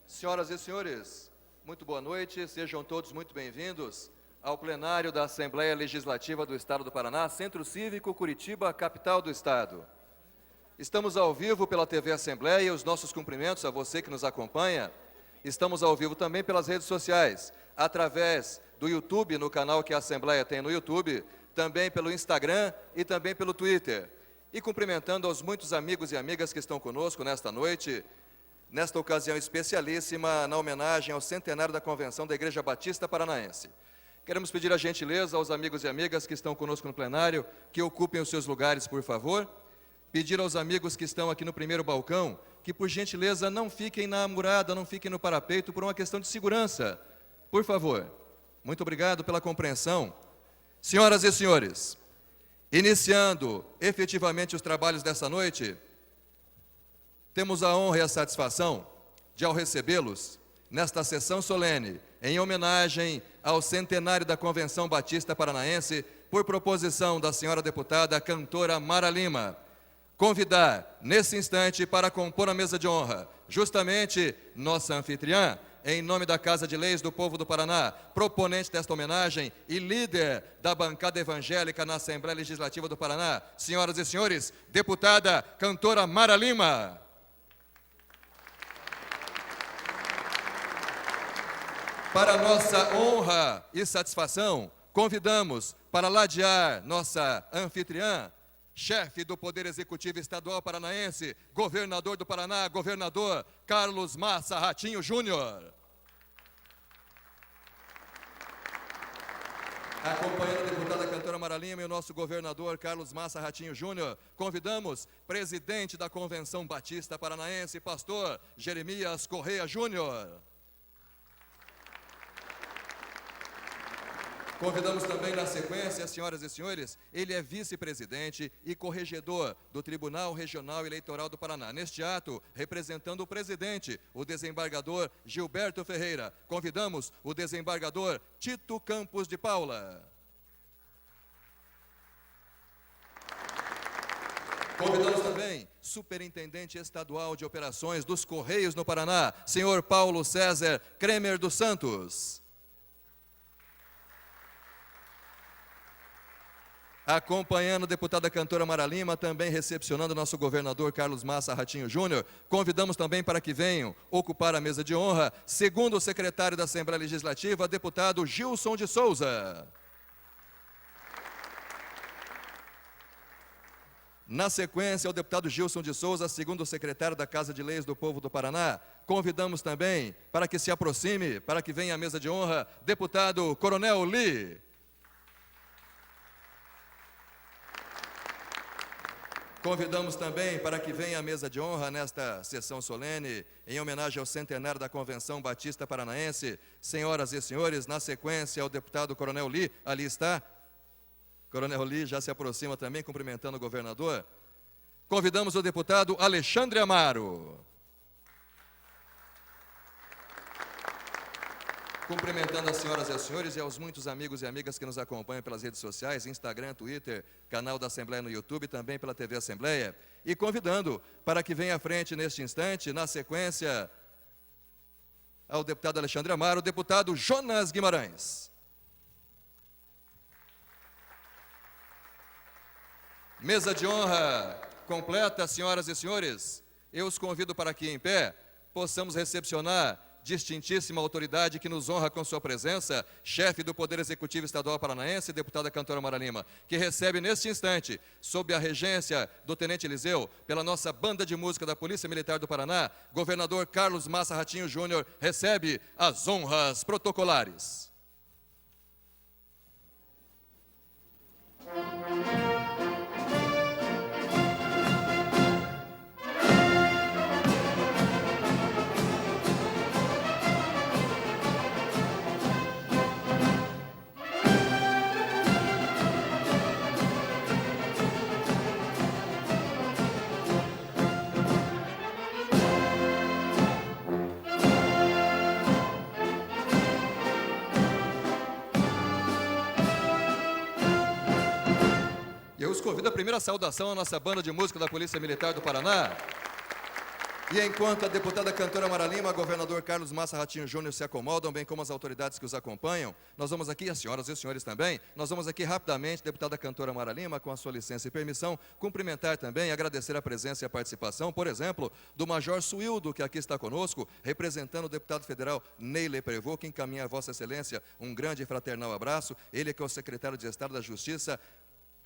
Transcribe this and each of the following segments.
Senhoras e senhores, muito boa noite, sejam todos muito bem-vindos ao plenário da Assembleia Legislativa do Estado do Paraná, Centro Cívico Curitiba, capital do Estado. Estamos ao vivo pela TV Assembleia, os nossos cumprimentos a você que nos acompanha. Estamos ao vivo também pelas redes sociais, através do YouTube, no canal que a Assembleia tem no YouTube, também pelo Instagram e também pelo Twitter. E cumprimentando aos muitos amigos e amigas que estão conosco nesta noite, nesta ocasião especialíssima, na homenagem ao centenário da Convenção da Igreja Batista Paranaense. Queremos pedir a gentileza aos amigos e amigas que estão conosco no plenário, que ocupem os seus lugares, por favor. Pedir aos amigos que estão aqui no primeiro balcão, que por gentileza não fiquem na murada, não fiquem no parapeito, por uma questão de segurança. Por favor. Muito obrigado pela compreensão. Senhoras e senhores, iniciando efetivamente os trabalhos dessa noite, temos a honra e a satisfação de, ao recebê-los, nesta sessão solene, em homenagem ao centenário da Convenção Batista Paranaense, por proposição da senhora deputada cantora Mara Lima, convidar, nesse instante, para compor a mesa de honra, justamente nossa anfitriã, em nome da Casa de Leis do Povo do Paraná, proponente desta homenagem e líder da bancada evangélica na Assembleia Legislativa do Paraná, senhoras e senhores, deputada cantora Mara Lima. Para nossa honra e satisfação, convidamos para ladear nossa anfitriã, chefe do Poder Executivo Estadual Paranaense, governador do Paraná, governador Carlos Massa Ratinho Júnior. Acompanhando a deputada cantora Mara Lima e o nosso governador Carlos Massa Ratinho Júnior, convidamos presidente da Convenção Batista Paranaense, pastor Jeremias Correia Júnior. Convidamos também, na sequência, senhoras e senhores, ele é vice-presidente e corregedor do Tribunal Regional Eleitoral do Paraná. Neste ato, representando o presidente, o desembargador Gilberto Ferreira, convidamos o desembargador Tito Campos de Paula. Convidamos também superintendente estadual de operações dos Correios no Paraná, senhor Paulo César Kremer dos Santos. Acompanhando a deputada cantora Mara Lima, também recepcionando nosso governador Carlos Massa Ratinho Júnior, convidamos também para que venham ocupar a mesa de honra, segundo o secretário da Assembleia Legislativa, deputado Gilson de Souza. Na sequência, o deputado Gilson de Souza, segundo o secretário da Casa de Leis do Povo do Paraná, convidamos também para que se aproxime, para que venha à mesa de honra, deputado Coronel Lee. Convidamos também para que venha à mesa de honra nesta sessão solene, em homenagem ao centenário da Convenção Batista Paranaense, senhoras e senhores, na sequência, o deputado Coronel Lee, ali está. Coronel Lee já se aproxima também, cumprimentando o governador. Convidamos o deputado Alexandre Amaro. Cumprimentando as senhoras e os senhores e aos muitos amigos e amigas que nos acompanham pelas redes sociais, Instagram, Twitter, canal da Assembleia no YouTube, também pela TV Assembleia, e convidando para que venha à frente neste instante, na sequência, ao deputado Alexandre Amaro, o deputado Jonas Guimarães. Mesa de honra completa, senhoras e senhores, eu os convido para que em pé possamos recepcionar distintíssima autoridade que nos honra com sua presença, chefe do Poder Executivo Estadual Paranaense, deputada cantora Mara Lima, que recebe neste instante, sob a regência do Tenente Eliseu, pela nossa banda de música da Polícia Militar do Paraná, governador Carlos Massa Ratinho Júnior, recebe as honras protocolares. Eu os convido à primeira saudação à nossa banda de música da Polícia Militar do Paraná. E enquanto a deputada cantora Mara Lima, governador Carlos Massa Ratinho Júnior se acomodam, bem como as autoridades que os acompanham, nós vamos aqui, as senhoras e os senhores também, nós vamos aqui rapidamente, deputada cantora Mara Lima, com a sua licença e permissão, cumprimentar também e agradecer a presença e a participação, por exemplo, do Major Suildo, que aqui está conosco, representando o deputado federal Neyley Prevot, que encaminha a Vossa Excelência um grande e fraternal abraço, ele que é o secretário de Estado da Justiça,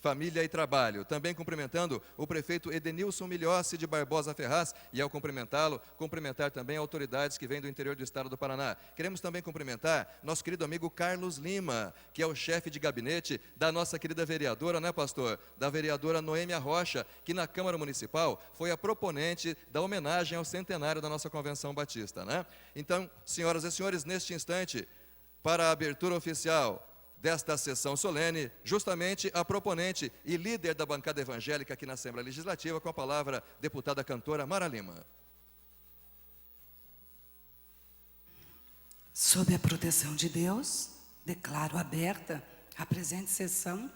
Família e Trabalho. Também cumprimentando o prefeito Edenilson Milhossi de Barbosa Ferraz, e ao cumprimentá-lo, cumprimentar também autoridades que vêm do interior do estado do Paraná. Queremos também cumprimentar nosso querido amigo Carlos Lima, que é o chefe de gabinete da nossa querida vereadora, né, pastor? Da vereadora Noêmia Rocha, que na Câmara Municipal foi a proponente da homenagem ao centenário da nossa Convenção Batista, né? Então, senhoras e senhores, neste instante, para a abertura oficial desta sessão solene, justamente a proponente e líder da bancada evangélica aqui na Assembleia Legislativa, com a palavra, deputada cantora Mara Lima. Sob a proteção de Deus, declaro aberta a presente sessão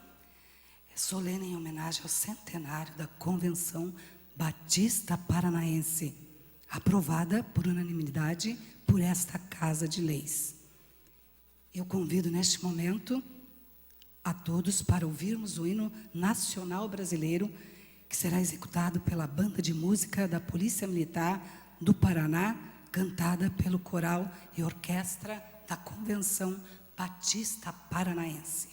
solene em homenagem ao centenário da Convenção Batista Paranaense, aprovada por unanimidade por esta Casa de Leis. Eu convido neste momento a todos para ouvirmos o hino nacional brasileiro, que será executado pela Banda de Música da Polícia Militar do Paraná, cantada pelo coral e orquestra da Convenção Batista Paranaense.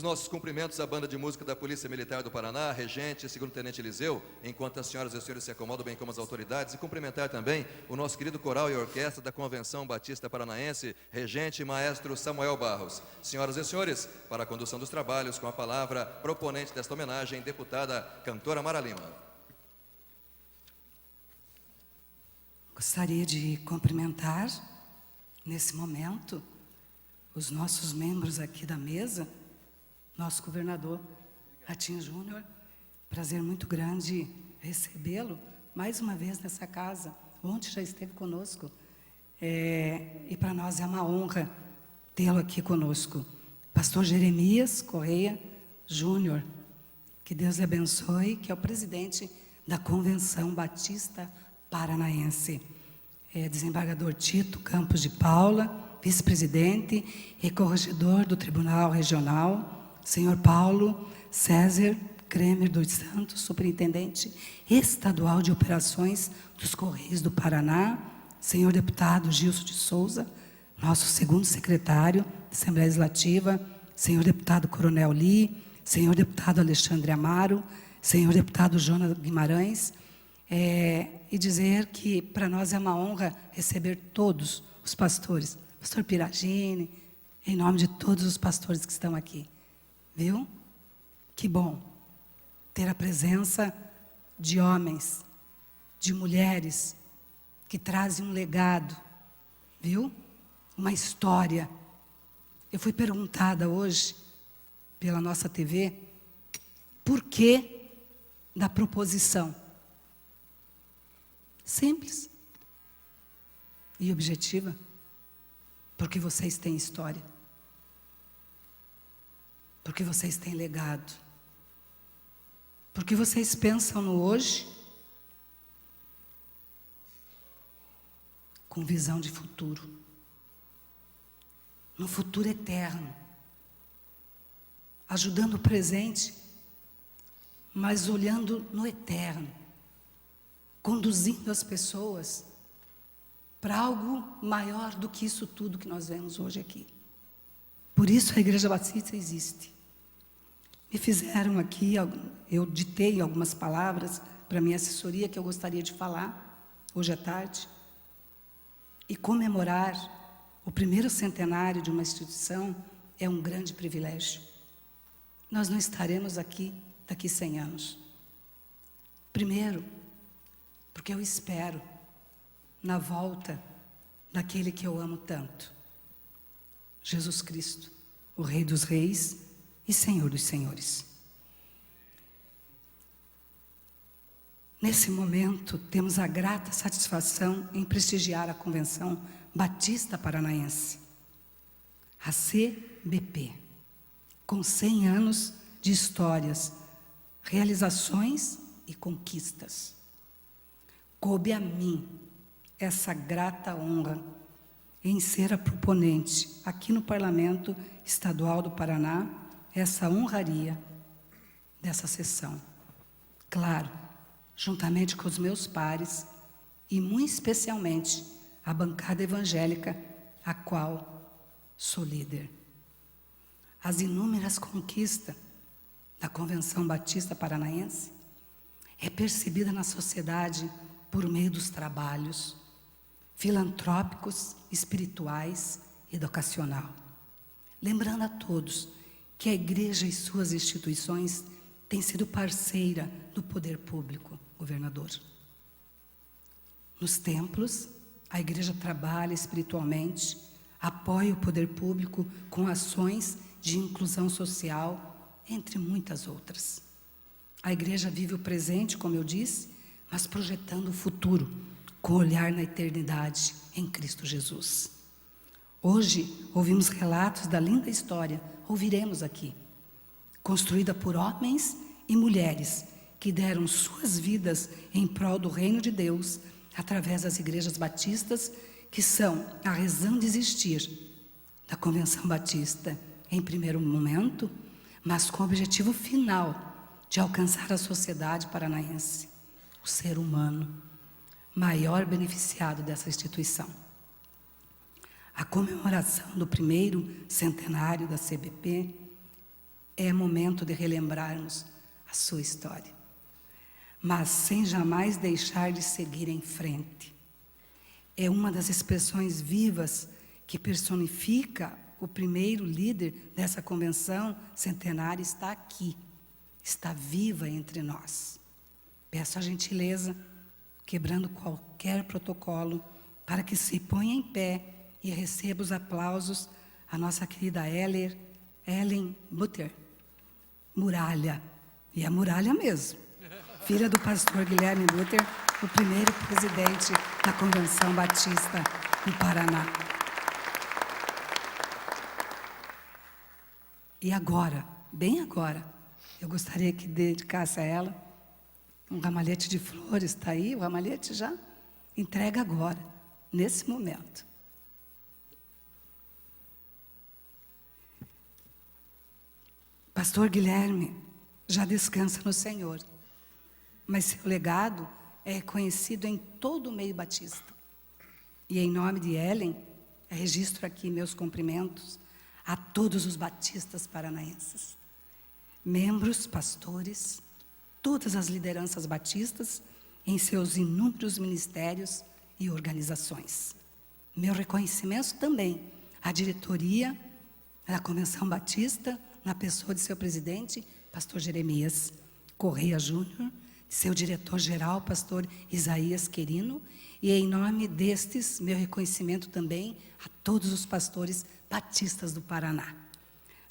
nossos cumprimentos à Banda de Música da Polícia Militar do Paraná, regente, segundo-tenente Eliseu, enquanto as senhoras e os senhores se acomodam, bem como as autoridades, e cumprimentar também o nosso querido coral e orquestra da Convenção Batista Paranaense, regente maestro Samuel Barros. Senhoras e senhores, para a condução dos trabalhos, com a palavra, proponente desta homenagem, deputada cantora Mara Lima. Gostaria de cumprimentar, nesse momento, os nossos membros aqui da mesa, nosso governador Ratinho Júnior. Prazer muito grande recebê-lo mais uma vez nessa casa. Ontem já esteve conosco. E para nós é uma honra tê-lo aqui conosco. Pastor Jeremias Correia Júnior, que Deus lhe abençoe, que é o presidente da Convenção Batista Paranaense. Desembargador Tito Campos de Paula, vice-presidente e corregedor do Tribunal Regional, senhor Paulo César Kremer dos Santos, superintendente estadual de operações dos Correios do Paraná, senhor deputado Gilson de Souza, nosso segundo secretário da Assembleia Legislativa, senhor deputado Coronel Li, senhor deputado Alexandre Amaro, senhor deputado Jonas Guimarães, e dizer que para nós é uma honra receber todos os pastores, pastor Piragini, em nome de todos os pastores que estão aqui. Viu? Que bom ter a presença de homens, de mulheres, que trazem um legado, viu? Uma história. Eu fui perguntada hoje, pela nossa TV, por que da proposição? Simples e objetiva. Porque vocês têm história. Porque vocês têm legado. Porque vocês pensam no hoje com visão de futuro. No futuro eterno. Ajudando o presente, mas olhando no eterno. Conduzindo as pessoas para algo maior do que isso tudo que nós vemos hoje aqui. Por isso a Igreja Batista existe. Me fizeram aqui, eu ditei algumas palavras para a minha assessoria que eu gostaria de falar hoje à tarde. E comemorar o primeiro centenário de uma instituição é um grande privilégio. Nós não estaremos aqui daqui 100 anos. Primeiro, porque eu espero na volta daquele que eu amo tanto, Jesus Cristo, o Rei dos Reis e Senhor dos Senhores. Nesse momento, temos a grata satisfação em prestigiar a Convenção Batista Paranaense, a CBP, com 100 anos de histórias, realizações e conquistas. Coube a mim essa grata honra em ser a proponente aqui no Parlamento Estadual do Paraná, essa honraria dessa sessão. Claro, juntamente com os meus pares e muito especialmente a bancada evangélica, a qual sou líder. As inúmeras conquistas da Convenção Batista Paranaense é percebida na sociedade por meio dos trabalhos filantrópicos, espirituais e educacional. Lembrando a todos que a Igreja e suas instituições têm sido parceira do poder público, governador. Nos templos, a Igreja trabalha espiritualmente, apoia o poder público com ações de inclusão social, entre muitas outras. A Igreja vive o presente, como eu disse, mas projetando o futuro, com olhar na eternidade em Cristo Jesus. Hoje, ouvimos relatos da linda história, ouviremos aqui, construída por homens e mulheres que deram suas vidas em prol do reino de Deus, através das igrejas batistas, que são a razão de existir da Convenção Batista, em primeiro momento, mas com o objetivo final de alcançar a sociedade paranaense, o ser humano, maior beneficiado dessa instituição. A comemoração do primeiro centenário da CBP É momento de relembrarmos a sua história, mas sem jamais deixar de seguir em frente. É uma das expressões vivas que personifica o primeiro líder dessa convenção centenária, está aqui, está viva entre nós. Peço a gentileza, quebrando qualquer protocolo, para que se ponha em pé e receba os aplausos a nossa querida Ellen Butter, Muralha, e a Muralha mesmo, filha do pastor Guilherme Butter, o primeiro presidente da Convenção Batista do Paraná. E agora, bem agora, eu gostaria que dedicasse a ela um ramalhete de flores. Está aí o ramalhete já? Entrega agora, nesse momento. Pastor Guilherme já descansa no Senhor, mas seu legado é reconhecido em todo o meio batista. E em nome de Ellen, registro aqui meus cumprimentos a todos os batistas paranaenses, membros, pastores, todas as lideranças batistas em seus inúmeros ministérios e organizações. Meu reconhecimento também à diretoria da Convenção Batista, na pessoa de seu presidente, pastor Jeremias Correia Júnior, de seu diretor-geral, pastor Isaías Querino, e em nome destes, meu reconhecimento também a todos os pastores batistas do Paraná.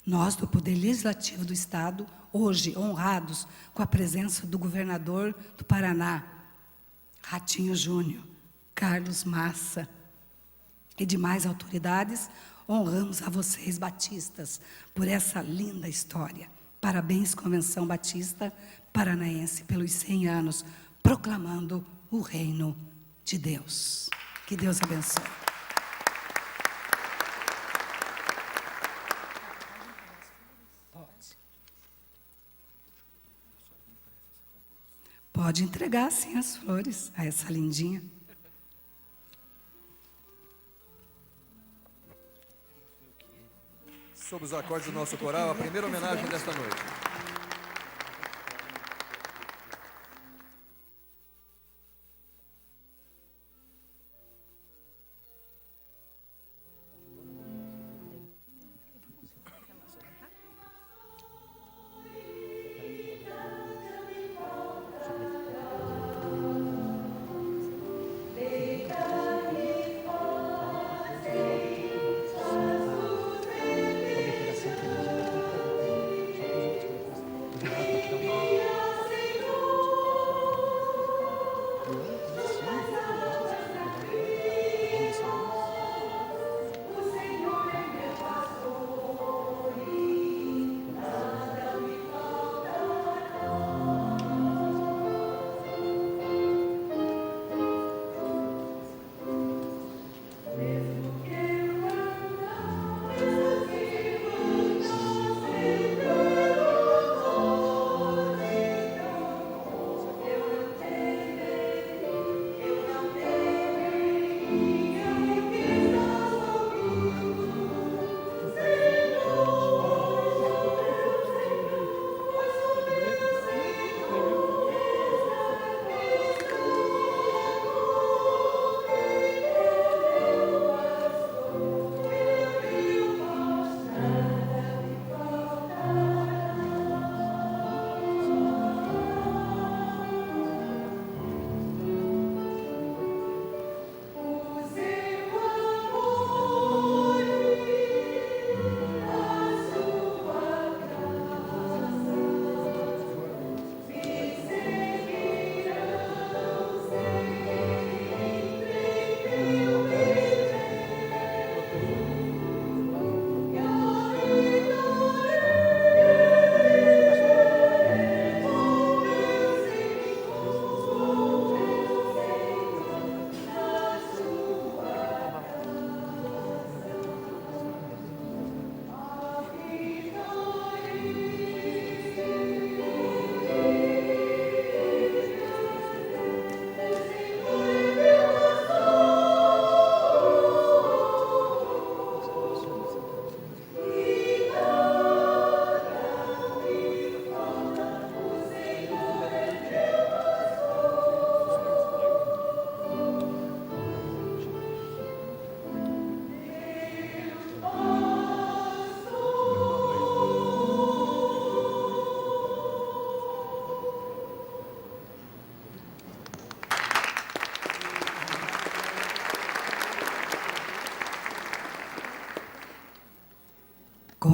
Nós, do Poder Legislativo do Estado, hoje honrados com a presença do governador do Paraná, Ratinho Júnior, Carlos Massa, e demais autoridades, honramos a vocês, batistas, por essa linda história. Parabéns, Convenção Batista Paranaense, pelos 100 anos, proclamando o reino de Deus. Que Deus abençoe. Pode entregar, sim, as flores a essa lindinha. Sob os acordes do nosso coral, a primeira homenagem desta noite.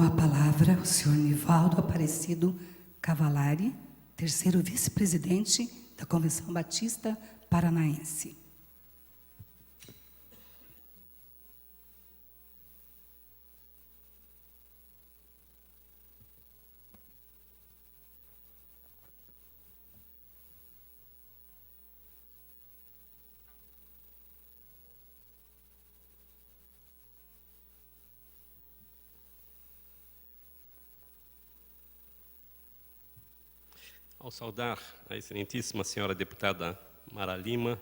Com a palavra, o senhor Nivaldo Aparecido Cavalari, terceiro vice-presidente da Convenção Batista Paranaense. Ao saudar a excelentíssima senhora deputada Mara Lima,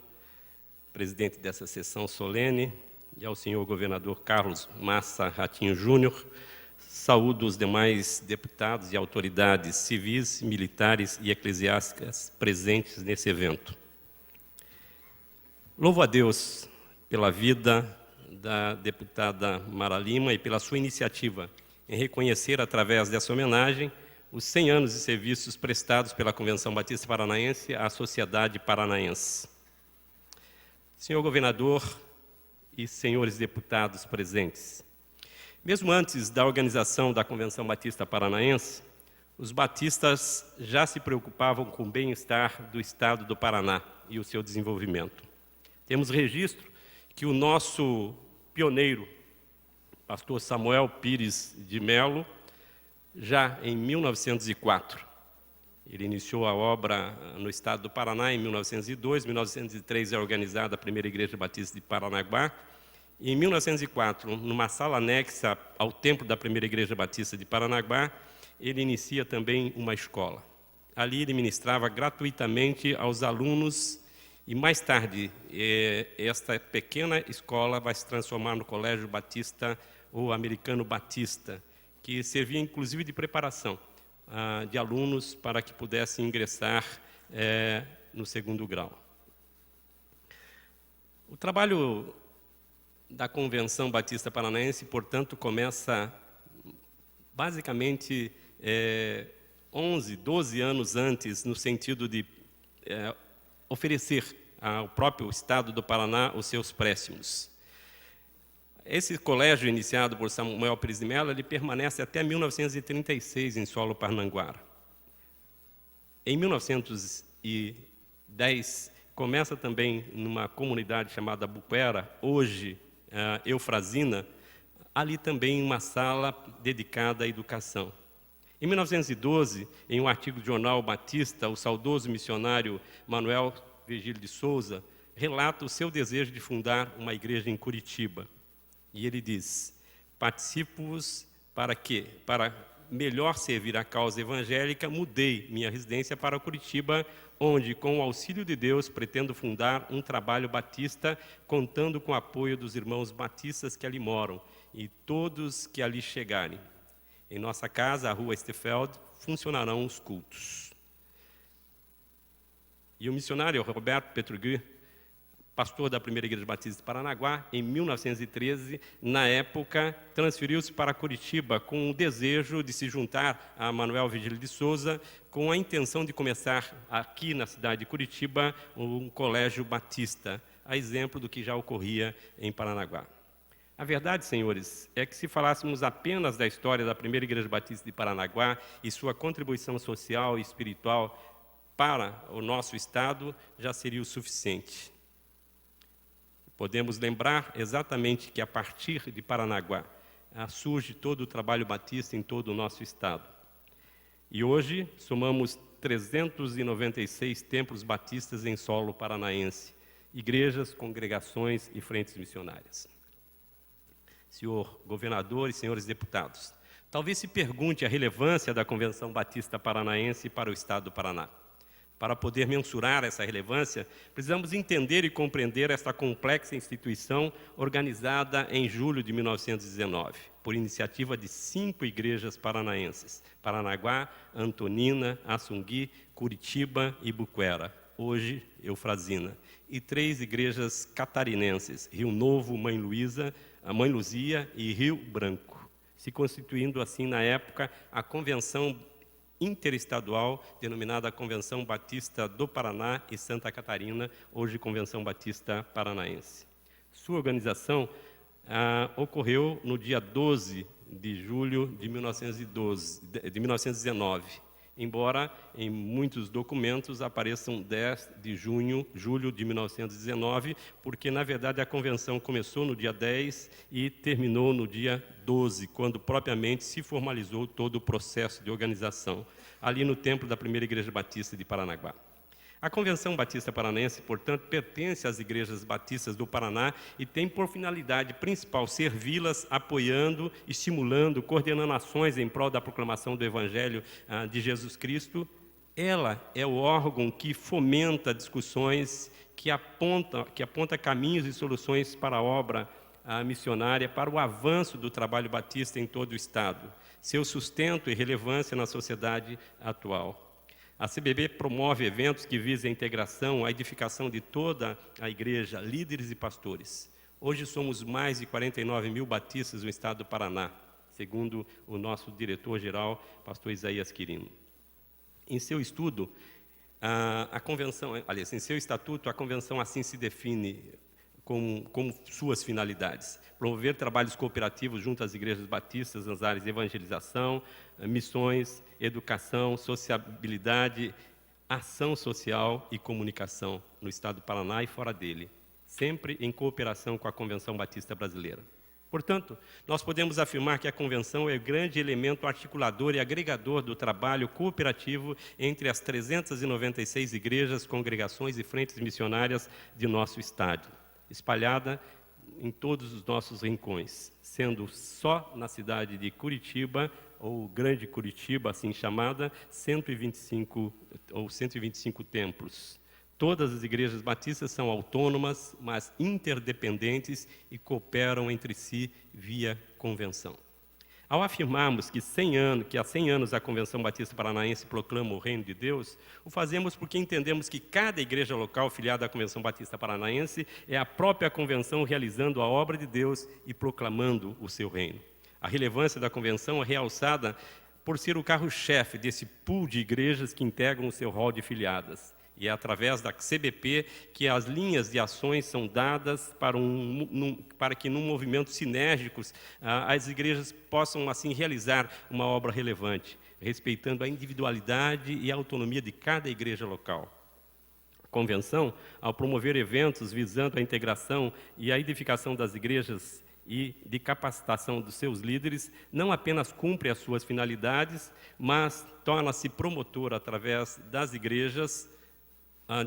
presidente dessa sessão solene, e ao senhor governador Carlos Massa Ratinho Júnior, saúdo os demais deputados e autoridades civis, militares e eclesiásticas presentes nesse evento. Louvo a Deus pela vida da deputada Mara Lima e pela sua iniciativa em reconhecer, através dessa homenagem, os 100 anos de serviços prestados pela Convenção Batista Paranaense à sociedade paranaense. Senhor governador e senhores deputados presentes, mesmo antes da organização da Convenção Batista Paranaense, os batistas já se preocupavam com o bem-estar do Estado do Paraná e o seu desenvolvimento. Temos registro que o nosso pioneiro, pastor Samuel Pires de Melo, já em 1904, ele iniciou a obra no estado do Paraná em 1902, em 1903 é organizada a primeira Igreja Batista de Paranaguá, e em 1904, numa sala anexa ao templo da primeira Igreja Batista de Paranaguá, ele inicia também uma escola. Ali ele ministrava gratuitamente aos alunos, e mais tarde esta pequena escola vai se transformar no Colégio Batista ou Americano Batista, que servia inclusive de preparação de alunos para que pudessem ingressar no segundo grau. O trabalho da Convenção Batista Paranaense, portanto, começa basicamente 11, 12 anos antes, no sentido de oferecer ao próprio Estado do Paraná os seus préstimos. Esse colégio, iniciado por Samuel Pires de Melo, ele permanece até 1936 em solo parnanguara. Em 1910, começa também numa comunidade chamada Buquera, hoje Eufrazina, ali também uma sala dedicada à educação. Em 1912, em um artigo do jornal Batista, o saudoso missionário Manuel Virgílio de Souza relata o seu desejo de fundar uma igreja em Curitiba. E ele diz: participo-vos para que, para melhor servir a causa evangélica, mudei minha residência para Curitiba, onde, com o auxílio de Deus, pretendo fundar um trabalho batista, contando com o apoio dos irmãos batistas que ali moram e todos que ali chegarem. Em nossa casa, a rua Estefeld, funcionarão os cultos. E o missionário Roberto Petruguet, pastor da primeira Igreja Batista de Paranaguá, em 1913, na época, transferiu-se para Curitiba com o desejo de se juntar a Manuel Virgílio de Souza, com a intenção de começar aqui na cidade de Curitiba um colégio batista, a exemplo do que já ocorria em Paranaguá. A verdade, senhores, é que se falássemos apenas da história da primeira Igreja Batista de Paranaguá e sua contribuição social e espiritual para o nosso Estado, já seria o suficiente. Podemos lembrar exatamente que, a partir de Paranaguá, surge todo o trabalho batista em todo o nosso Estado. E hoje, somamos 396 templos batistas em solo paranaense, igrejas, congregações e frentes missionárias. Senhor governador e senhores deputados, talvez se pergunte a relevância da Convenção Batista Paranaense para o Estado do Paraná. Para poder mensurar essa relevância, precisamos entender e compreender esta complexa instituição organizada em julho de 1919, por iniciativa de 5 igrejas paranaenses: Paranaguá, Antonina, Assungui, Curitiba e Buquera, hoje Eufrazina, e 3 igrejas catarinenses: Rio Novo, Mãe Luzia e Rio Branco, se constituindo assim, na época, a Convenção Interestadual, denominada Convenção Batista do Paraná e Santa Catarina, hoje Convenção Batista Paranaense. Sua organização ocorreu no dia 12 de julho de 1919, embora em muitos documentos apareçam 10 de julho de 1919, porque, na verdade, a convenção começou no dia 10 e terminou no dia 12, quando propriamente se formalizou todo o processo de organização, ali no templo da Primeira Igreja Batista de Paranaguá. A Convenção Batista Paranaense, portanto, pertence às igrejas batistas do Paraná e tem por finalidade principal servi-las, apoiando, estimulando, coordenando ações em prol da proclamação do Evangelho de Jesus Cristo. Ela é o órgão que fomenta discussões, que aponta caminhos e soluções para a obra missionária, para o avanço do trabalho batista em todo o Estado, seu sustento e relevância na sociedade atual. A CBB promove eventos que visam a integração, a edificação de toda a igreja, líderes e pastores. Hoje somos mais de 49 mil batistas no estado do Paraná, segundo o nosso diretor-geral, pastor Isaías Quirino. Em seu estudo, em seu estatuto, a convenção assim se define como suas finalidades: promover trabalhos cooperativos junto às igrejas batistas nas áreas de evangelização, missões, educação, sociabilidade, ação social e comunicação no estado do Paraná e fora dele, sempre em cooperação com a Convenção Batista Brasileira. Portanto, nós podemos afirmar que a Convenção é o grande elemento articulador e agregador do trabalho cooperativo entre as 396 igrejas, congregações e frentes missionárias de nosso estado, espalhada em todos os nossos rincões, sendo só na cidade de Curitiba, ou Grande Curitiba, assim chamada, 125 templos. Todas as igrejas batistas são autônomas, mas interdependentes e cooperam entre si via convenção. Ao afirmarmos que há 100 anos a Convenção Batista Paranaense proclama o Reino de Deus, o fazemos porque entendemos que cada igreja local filiada à Convenção Batista Paranaense é a própria convenção realizando a obra de Deus e proclamando o seu reino. A relevância da convenção é realçada por ser o carro-chefe desse pool de igrejas que integram o seu rol de filiadas. E é através da CBP que as linhas de ações são dadas para que, num movimento sinérgico, as igrejas possam, assim, realizar uma obra relevante, respeitando a individualidade e a autonomia de cada igreja local. A Convenção, ao promover eventos visando a integração e a edificação das igrejas e de capacitação dos seus líderes, não apenas cumpre as suas finalidades, mas torna-se promotor, através das igrejas,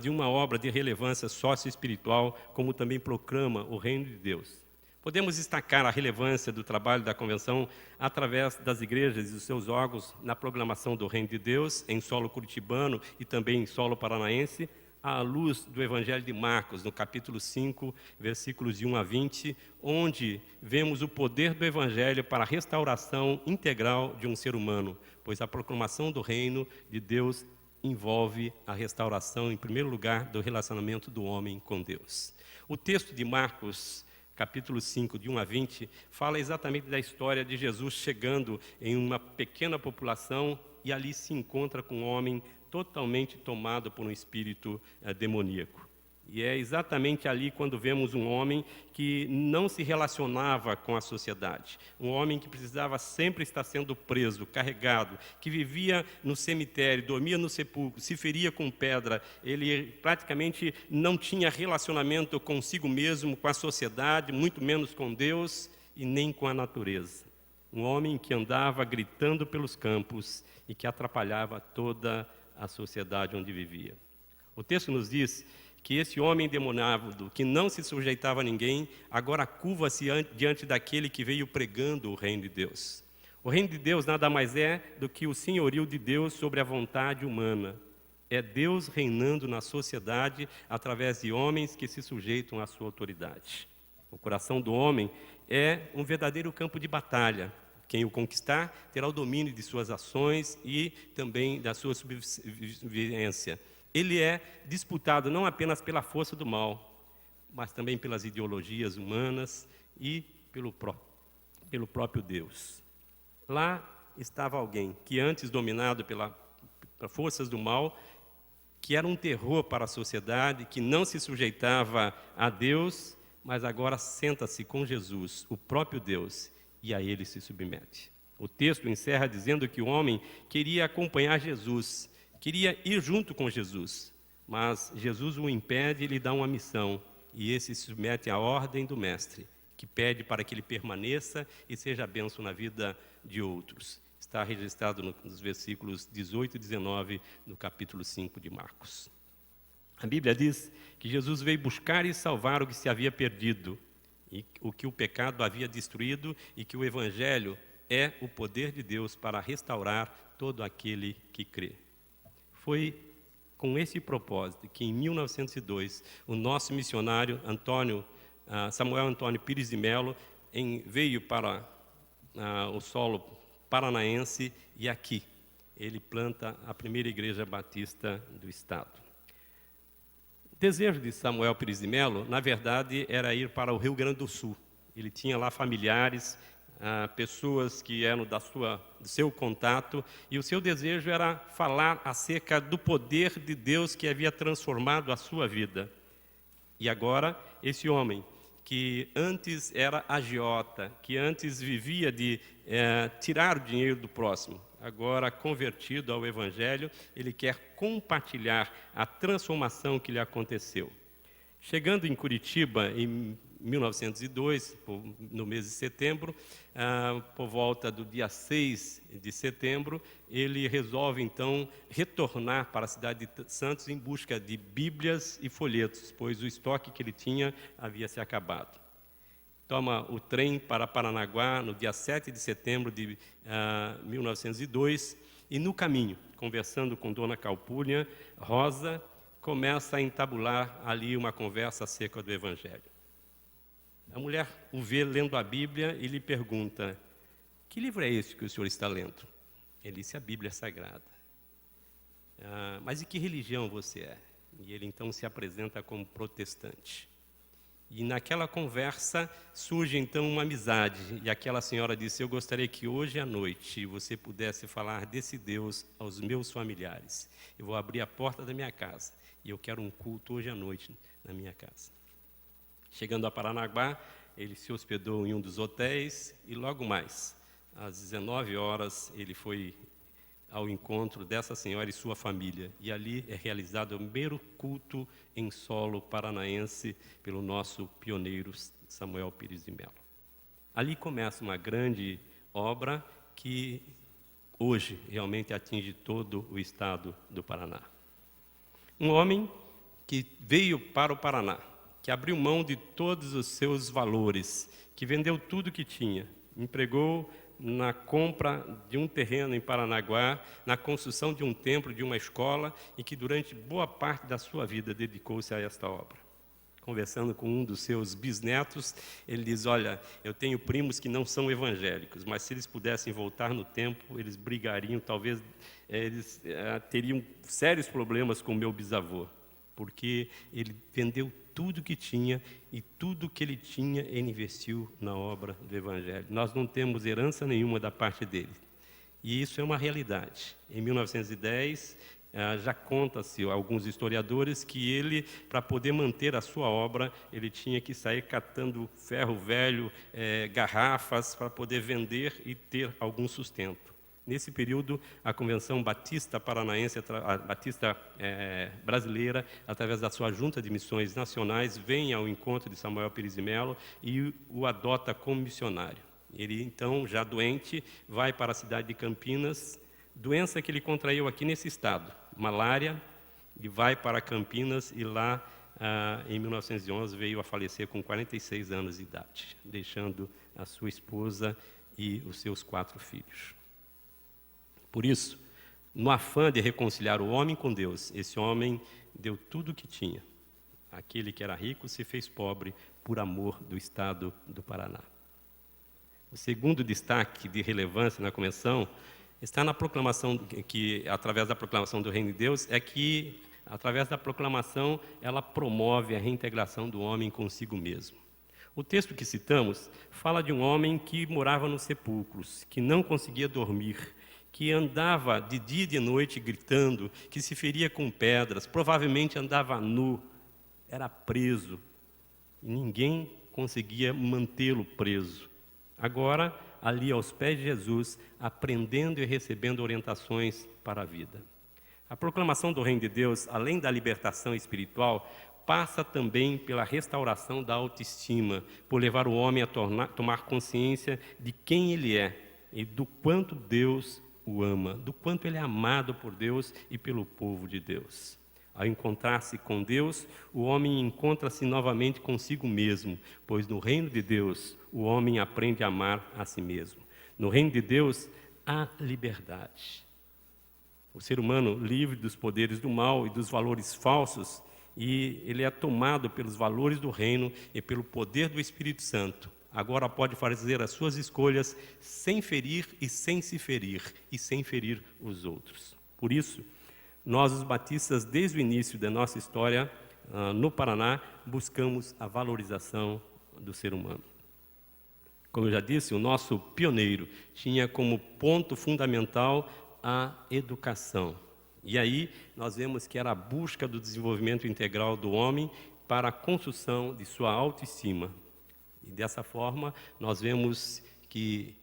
de uma obra de relevância socioespiritual, como também proclama o Reino de Deus. Podemos destacar a relevância do trabalho da Convenção através das igrejas e dos seus órgãos na proclamação do Reino de Deus, em solo curitibano e também em solo paranaense, à luz do Evangelho de Marcos, no capítulo 5, versículos de 1 a 20, onde vemos o poder do Evangelho para a restauração integral de um ser humano, pois a proclamação do Reino de Deus envolve a restauração, em primeiro lugar, do relacionamento do homem com Deus. O texto de Marcos, capítulo 5, de 1 a 20, fala exatamente da história de Jesus chegando em uma pequena população e ali se encontra com um homem totalmente tomado por um espírito demoníaco. E é exatamente ali quando vemos um homem que não se relacionava com a sociedade, um homem que precisava sempre estar sendo preso, carregado, que vivia no cemitério, dormia no sepulcro, se feria com pedra. Ele praticamente não tinha relacionamento consigo mesmo, com a sociedade, muito menos com Deus e nem com a natureza. Um homem que andava gritando pelos campos e que atrapalhava toda a sociedade onde vivia. O texto nos diz que esse homem endemoniado, que não se sujeitava a ninguém, agora curva-se diante daquele que veio pregando o reino de Deus. O reino de Deus nada mais é do que o senhorio de Deus sobre a vontade humana. É Deus reinando na sociedade através de homens que se sujeitam à sua autoridade. O coração do homem é um verdadeiro campo de batalha. Quem o conquistar terá o domínio de suas ações e também da sua sobrevivência. Ele é disputado não apenas pela força do mal, mas também pelas ideologias humanas e pelo próprio Deus. Lá estava alguém que antes dominado pelas forças do mal, que era um terror para a sociedade, que não se sujeitava a Deus, mas agora senta-se com Jesus, o próprio Deus, e a ele se submete. O texto encerra dizendo que o homem queria acompanhar Jesus, queria ir junto com Jesus, mas Jesus o impede e lhe dá uma missão, e esse se submete à ordem do mestre, que pede para que ele permaneça e seja bênção na vida de outros. Está registrado nos versículos 18 e 19 do capítulo 5 de Marcos. A Bíblia diz que Jesus veio buscar e salvar o que se havia perdido, e o que o pecado havia destruído, e que o Evangelho é o poder de Deus para restaurar todo aquele que crê. Foi com esse propósito que, em 1902, o nosso missionário Samuel Antônio Pires de Melo veio para o solo paranaense, e aqui ele planta a primeira igreja batista do estado. O desejo de Samuel Pires de Melo, na verdade, era ir para o Rio Grande do Sul. Ele tinha lá familiares, pessoas que eram do seu contato, e o seu desejo era falar acerca do poder de Deus que havia transformado a sua vida. E agora, esse homem, que antes era agiota, que antes vivia de tirar o dinheiro do próximo, agora convertido ao Evangelho, ele quer compartilhar a transformação que lhe aconteceu. Chegando em Curitiba, em 1902, no mês de setembro, por volta do dia 6 de setembro, ele resolve, então, retornar para a cidade de Santos em busca de bíblias e folhetos, pois o estoque que ele tinha havia se acabado. Toma o trem para Paranaguá no dia 7 de setembro de 1902, e no caminho, conversando com Dona Calpurnia, Rosa começa a entabular ali uma conversa acerca do Evangelho. A mulher o vê lendo a Bíblia e lhe pergunta: que livro é esse que o senhor está lendo? Ele disse: a Bíblia Sagrada. Mas de que religião você é? E ele então se apresenta como protestante. E naquela conversa surge então uma amizade, e aquela senhora disse: eu gostaria que hoje à noite você pudesse falar desse Deus aos meus familiares. Eu vou abrir a porta da minha casa e eu quero um culto hoje à noite na minha casa. Chegando a Paranaguá, ele se hospedou em um dos hotéis, e logo mais, às 19 horas, ele foi ao encontro dessa senhora e sua família. E ali é realizado o primeiro culto em solo paranaense pelo nosso pioneiro Samuel Pires de Melo. Ali começa uma grande obra que hoje realmente atinge todo o estado do Paraná. Um homem que veio para o Paraná, que abriu mão de todos os seus valores, que vendeu tudo que tinha, empregou na compra de um terreno em Paranaguá, na construção de um templo, de uma escola, e que durante boa parte da sua vida dedicou-se a esta obra. Conversando com um dos seus bisnetos, ele diz: olha, eu tenho primos que não são evangélicos, mas se eles pudessem voltar no tempo, eles brigariam, talvez eles teriam sérios problemas com o meu bisavô, porque ele vendeu tudo que tinha, e tudo que ele tinha ele investiu na obra do Evangelho. Nós não temos herança nenhuma da parte dele, e isso é uma realidade. Em 1910, já conta-se, alguns historiadores, que ele, para poder manter a sua obra, ele tinha que sair catando ferro velho, garrafas, para poder vender e ter algum sustento. Nesse período, a Convenção Batista Paranaense, a Batista Brasileira, através da sua Junta de Missões Nacionais, vem ao encontro de Samuel Pires de Melo e o adota como missionário. Ele, então, já doente, vai para a cidade de Campinas, doença que ele contraiu aqui nesse estado, malária, e vai para Campinas, e lá, em 1911, veio a falecer com 46 anos de idade, deixando a sua esposa e os seus 4 filhos. Por isso, no afã de reconciliar o homem com Deus, esse homem deu tudo o que tinha. Aquele que era rico se fez pobre por amor do estado do Paraná. O segundo destaque de relevância na convenção está na proclamação, que através da proclamação do Reino de Deus, é que, através da proclamação, ela promove a reintegração do homem consigo mesmo. O texto que citamos fala de um homem que morava nos sepulcros, que não conseguia dormir, que andava de dia e de noite gritando, que se feria com pedras, provavelmente andava nu, era preso, e ninguém conseguia mantê-lo preso. Agora, ali aos pés de Jesus, aprendendo e recebendo orientações para a vida. A proclamação do Reino de Deus, além da libertação espiritual, passa também pela restauração da autoestima, por levar o homem a tomar consciência de quem ele é e do quanto Deus o ama, do quanto ele é amado por Deus e pelo povo de Deus. Ao encontrar-se com Deus, o homem encontra-se novamente consigo mesmo, pois no reino de Deus o homem aprende a amar a si mesmo. No reino de Deus há liberdade. O ser humano livre dos poderes do mal e dos valores falsos, e ele é tomado pelos valores do reino e pelo poder do Espírito Santo. Agora pode fazer as suas escolhas sem ferir e sem se ferir, e sem ferir os outros. Por isso, nós, os batistas, desde o início da nossa história no Paraná, buscamos a valorização do ser humano. Como eu já disse, o nosso pioneiro tinha como ponto fundamental a educação. E aí nós vemos que era a busca do desenvolvimento integral do homem para a construção de sua autoestima. E dessa forma, nós vemos que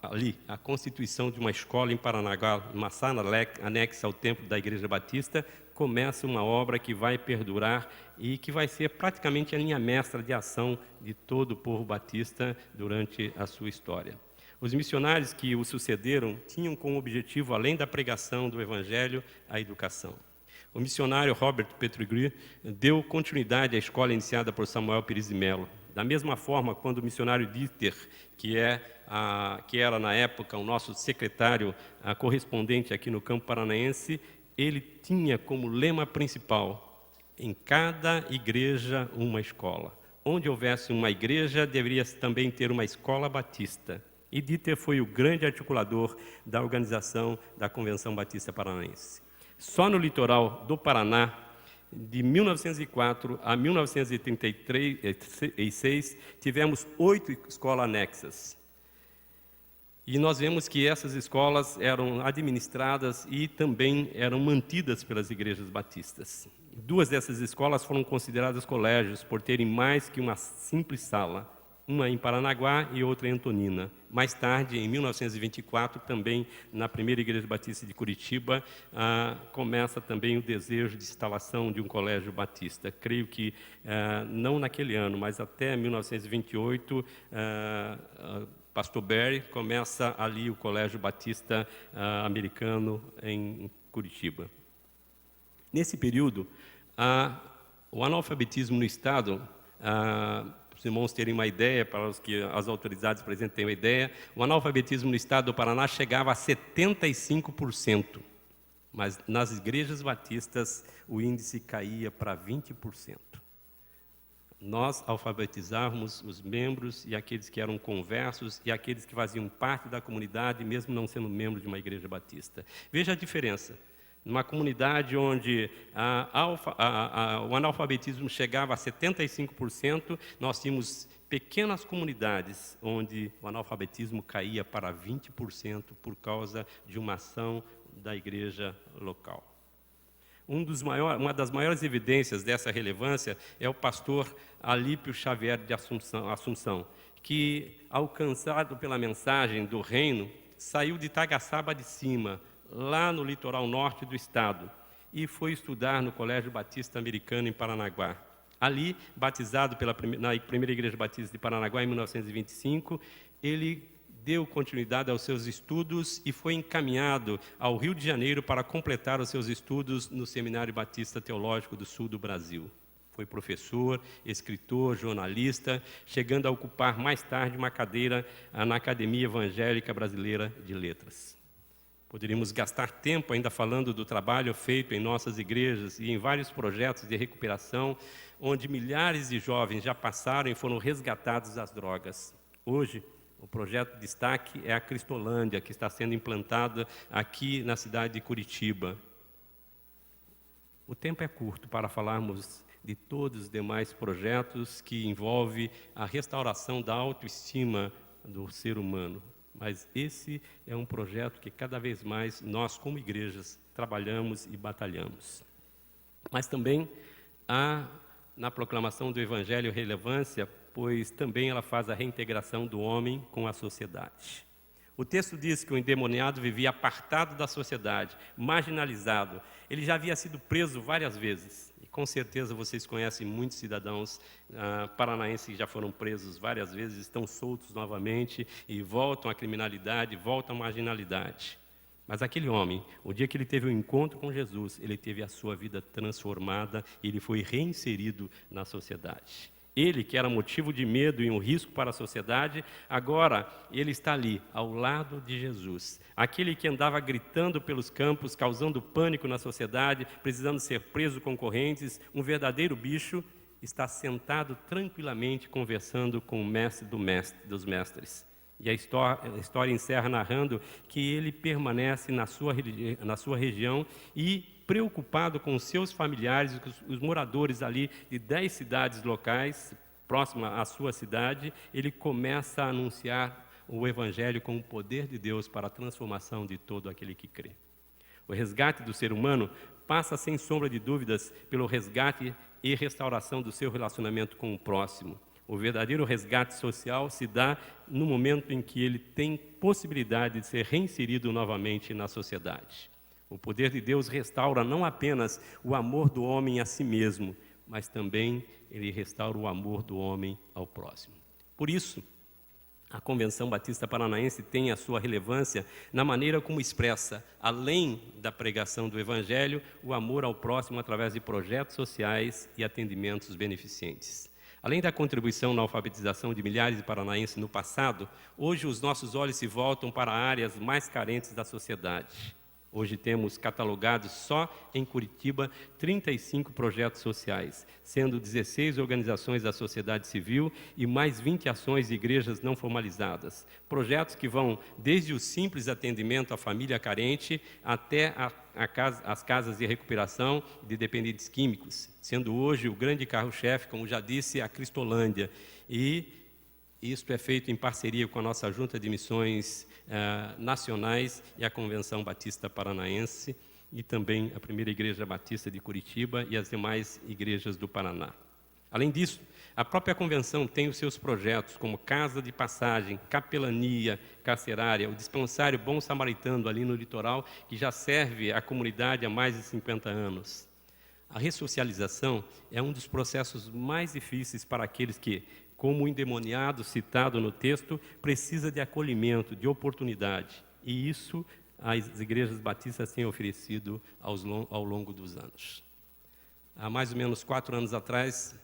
ali a constituição de uma escola em Paranaguá, uma sala anexa ao templo da Igreja Batista, começa uma obra que vai perdurar e que vai ser praticamente a linha mestra de ação de todo o povo batista durante a sua história. Os missionários que o sucederam tinham como objetivo, além da pregação do Evangelho, a educação. O missionário Robert Pettigrew deu continuidade à escola iniciada por Samuel Pires de Mello. Da mesma forma, quando o missionário Dieter, que era na época o nosso secretário correspondente aqui no campo paranaense, ele tinha como lema principal: em cada igreja uma escola. Onde houvesse uma igreja, deveria também ter uma escola batista. E Dieter foi o grande articulador da organização da Convenção Batista Paranaense. Só no litoral do Paraná, de 1904 a 1936, tivemos 8 escolas anexas. E nós vemos que essas escolas eram administradas e também eram mantidas pelas igrejas batistas. 2 dessas escolas foram consideradas colégios por terem mais que uma simples sala, uma em Paranaguá e outra em Antonina. Mais tarde, em 1924, também na primeira Igreja Batista de Curitiba, começa também o desejo de instalação de um colégio batista. Creio que não naquele ano, mas até 1928, Pastor Berry começa ali o Colégio Batista Americano em Curitiba. Nesse período, o analfabetismo no Estado, para os irmãos terem uma ideia, para os que as autoridades presentes tenham uma ideia, o analfabetismo no Estado do Paraná chegava a 75%, mas nas igrejas batistas o índice caía para 20%. Nós alfabetizávamos os membros e aqueles que eram conversos e aqueles que faziam parte da comunidade, mesmo não sendo membro de uma igreja batista. Veja a diferença. Numa comunidade onde o analfabetismo chegava a 75%, nós tínhamos pequenas comunidades onde o analfabetismo caía para 20% por causa de uma ação da igreja local. Uma das maiores evidências dessa relevância é o pastor Alípio Xavier de Assunção, que, alcançado pela mensagem do reino, saiu de Tagaçaba de Cima, lá no litoral norte do estado, e foi estudar no Colégio Batista Americano em Paranaguá. Ali, batizado na primeira Igreja Batista de Paranaguá em 1925, ele deu continuidade aos seus estudos e foi encaminhado ao Rio de Janeiro para completar os seus estudos no Seminário Batista Teológico do Sul do Brasil. Foi professor, escritor, jornalista, chegando a ocupar mais tarde uma cadeira na Academia Evangélica Brasileira de Letras. Poderíamos gastar tempo ainda falando do trabalho feito em nossas igrejas e em vários projetos de recuperação, onde milhares de jovens já passaram e foram resgatados das drogas. Hoje, o projeto de destaque é a Cristolândia, que está sendo implantada aqui na cidade de Curitiba. O tempo é curto para falarmos de todos os demais projetos que envolvem a restauração da autoestima do ser humano. Mas esse é um projeto que cada vez mais nós, como igrejas, trabalhamos e batalhamos. Mas também há, na proclamação do Evangelho, relevância pois também ela faz a reintegração do homem com a sociedade. O texto diz que o endemoniado vivia apartado da sociedade, marginalizado. Ele já havia sido preso várias vezes. E com certeza vocês conhecem muitos cidadãos paranaenses que já foram presos várias vezes, estão soltos novamente e voltam à criminalidade, voltam à marginalidade. Mas aquele homem, o dia que ele teve um encontro com Jesus, ele teve a sua vida transformada e ele foi reinserido na sociedade. Ele, que era motivo de medo e um risco para a sociedade, agora ele está ali, ao lado de Jesus. Aquele que andava gritando pelos campos, causando pânico na sociedade, precisando ser preso com correntes, um verdadeiro bicho, está sentado tranquilamente conversando com o mestre dos mestres. E a história encerra narrando que ele permanece na sua região e, preocupado com os seus familiares, os moradores ali de 10 cidades locais, próximas à sua cidade, ele começa a anunciar o Evangelho com o poder de Deus para a transformação de todo aquele que crê. O resgate do ser humano passa, sem sombra de dúvidas, pelo resgate e restauração do seu relacionamento com o próximo. O verdadeiro resgate social se dá no momento em que ele tem possibilidade de ser reinserido novamente na sociedade. O poder de Deus restaura não apenas o amor do homem a si mesmo, mas também ele restaura o amor do homem ao próximo. Por isso, a Convenção Batista Paranaense tem a sua relevância na maneira como expressa, além da pregação do Evangelho, o amor ao próximo através de projetos sociais e atendimentos beneficentes. Além da contribuição na alfabetização de milhares de paranaenses no passado, hoje os nossos olhos se voltam para áreas mais carentes da sociedade. Hoje temos catalogados só em Curitiba 35 projetos sociais, sendo 16 organizações da sociedade civil e mais 20 ações de igrejas não formalizadas. Projetos que vão desde o simples atendimento à família carente até as casas de recuperação de dependentes químicos, sendo hoje o grande carro-chefe, como já disse, a Cristolândia. E isto é feito em parceria com a nossa Junta de Missões Nacionais e a Convenção Batista Paranaense e também a Primeira Igreja Batista de Curitiba e as demais igrejas do Paraná. Além disso, a própria Convenção tem os seus projetos como Casa de Passagem, Capelania Carcerária, o Dispensário Bom Samaritano ali no litoral, que já serve à comunidade há mais de 50 anos. A ressocialização é um dos processos mais difíceis para aqueles que, como o endemoniado citado no texto, precisa de acolhimento, de oportunidade. E isso as igrejas batistas têm oferecido ao longo dos anos. Há mais ou menos 4 anos atrás,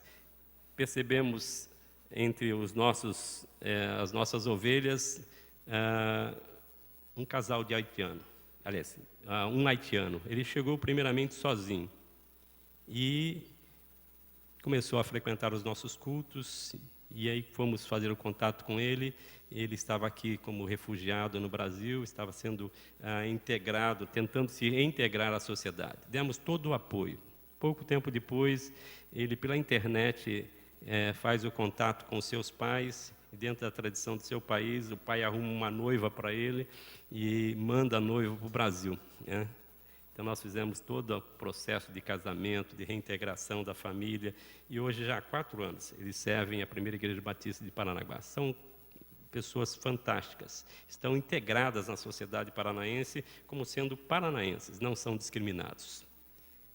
percebemos entre as nossas ovelhas um casal de haitiano. Aliás, um haitiano. Ele chegou primeiramente sozinho e começou a frequentar os nossos cultos. E aí fomos fazer o contato com ele. Ele estava aqui como refugiado no Brasil, estava sendo integrado, tentando se reintegrar à sociedade. Demos todo o apoio. Pouco tempo depois, ele pela internet faz o contato com seus pais. Dentro da tradição do seu país, o pai arruma uma noiva para ele e manda a noiva para o Brasil, né? Então, nós fizemos todo o processo de casamento, de reintegração da família, e hoje, já há 4 anos, eles servem a Primeira Igreja Batista de Paranaguá. São pessoas fantásticas, estão integradas na sociedade paranaense como sendo paranaenses, não são discriminados.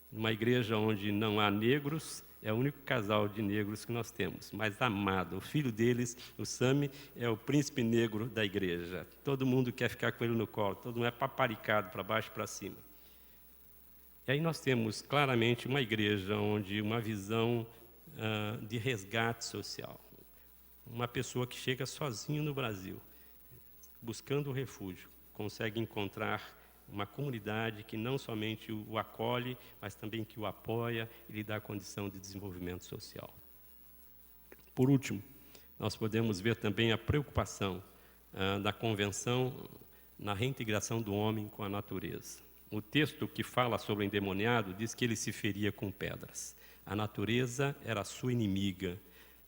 Uma igreja onde não há negros, é o único casal de negros que nós temos, mas amado. O filho deles, o Sami, é o príncipe negro da igreja. Todo mundo quer ficar com ele no colo, todo mundo é paparicado para baixo e para cima. E aí nós temos claramente uma igreja onde uma visão de resgate social. Uma pessoa que chega sozinho no Brasil, buscando refúgio, consegue encontrar uma comunidade que não somente o acolhe, mas também que o apoia e lhe dá condição de desenvolvimento social. Por último, nós podemos ver também a preocupação da Convenção na reintegração do homem com a natureza. O texto que fala sobre o endemoniado diz que ele se feria com pedras. A natureza era a sua inimiga,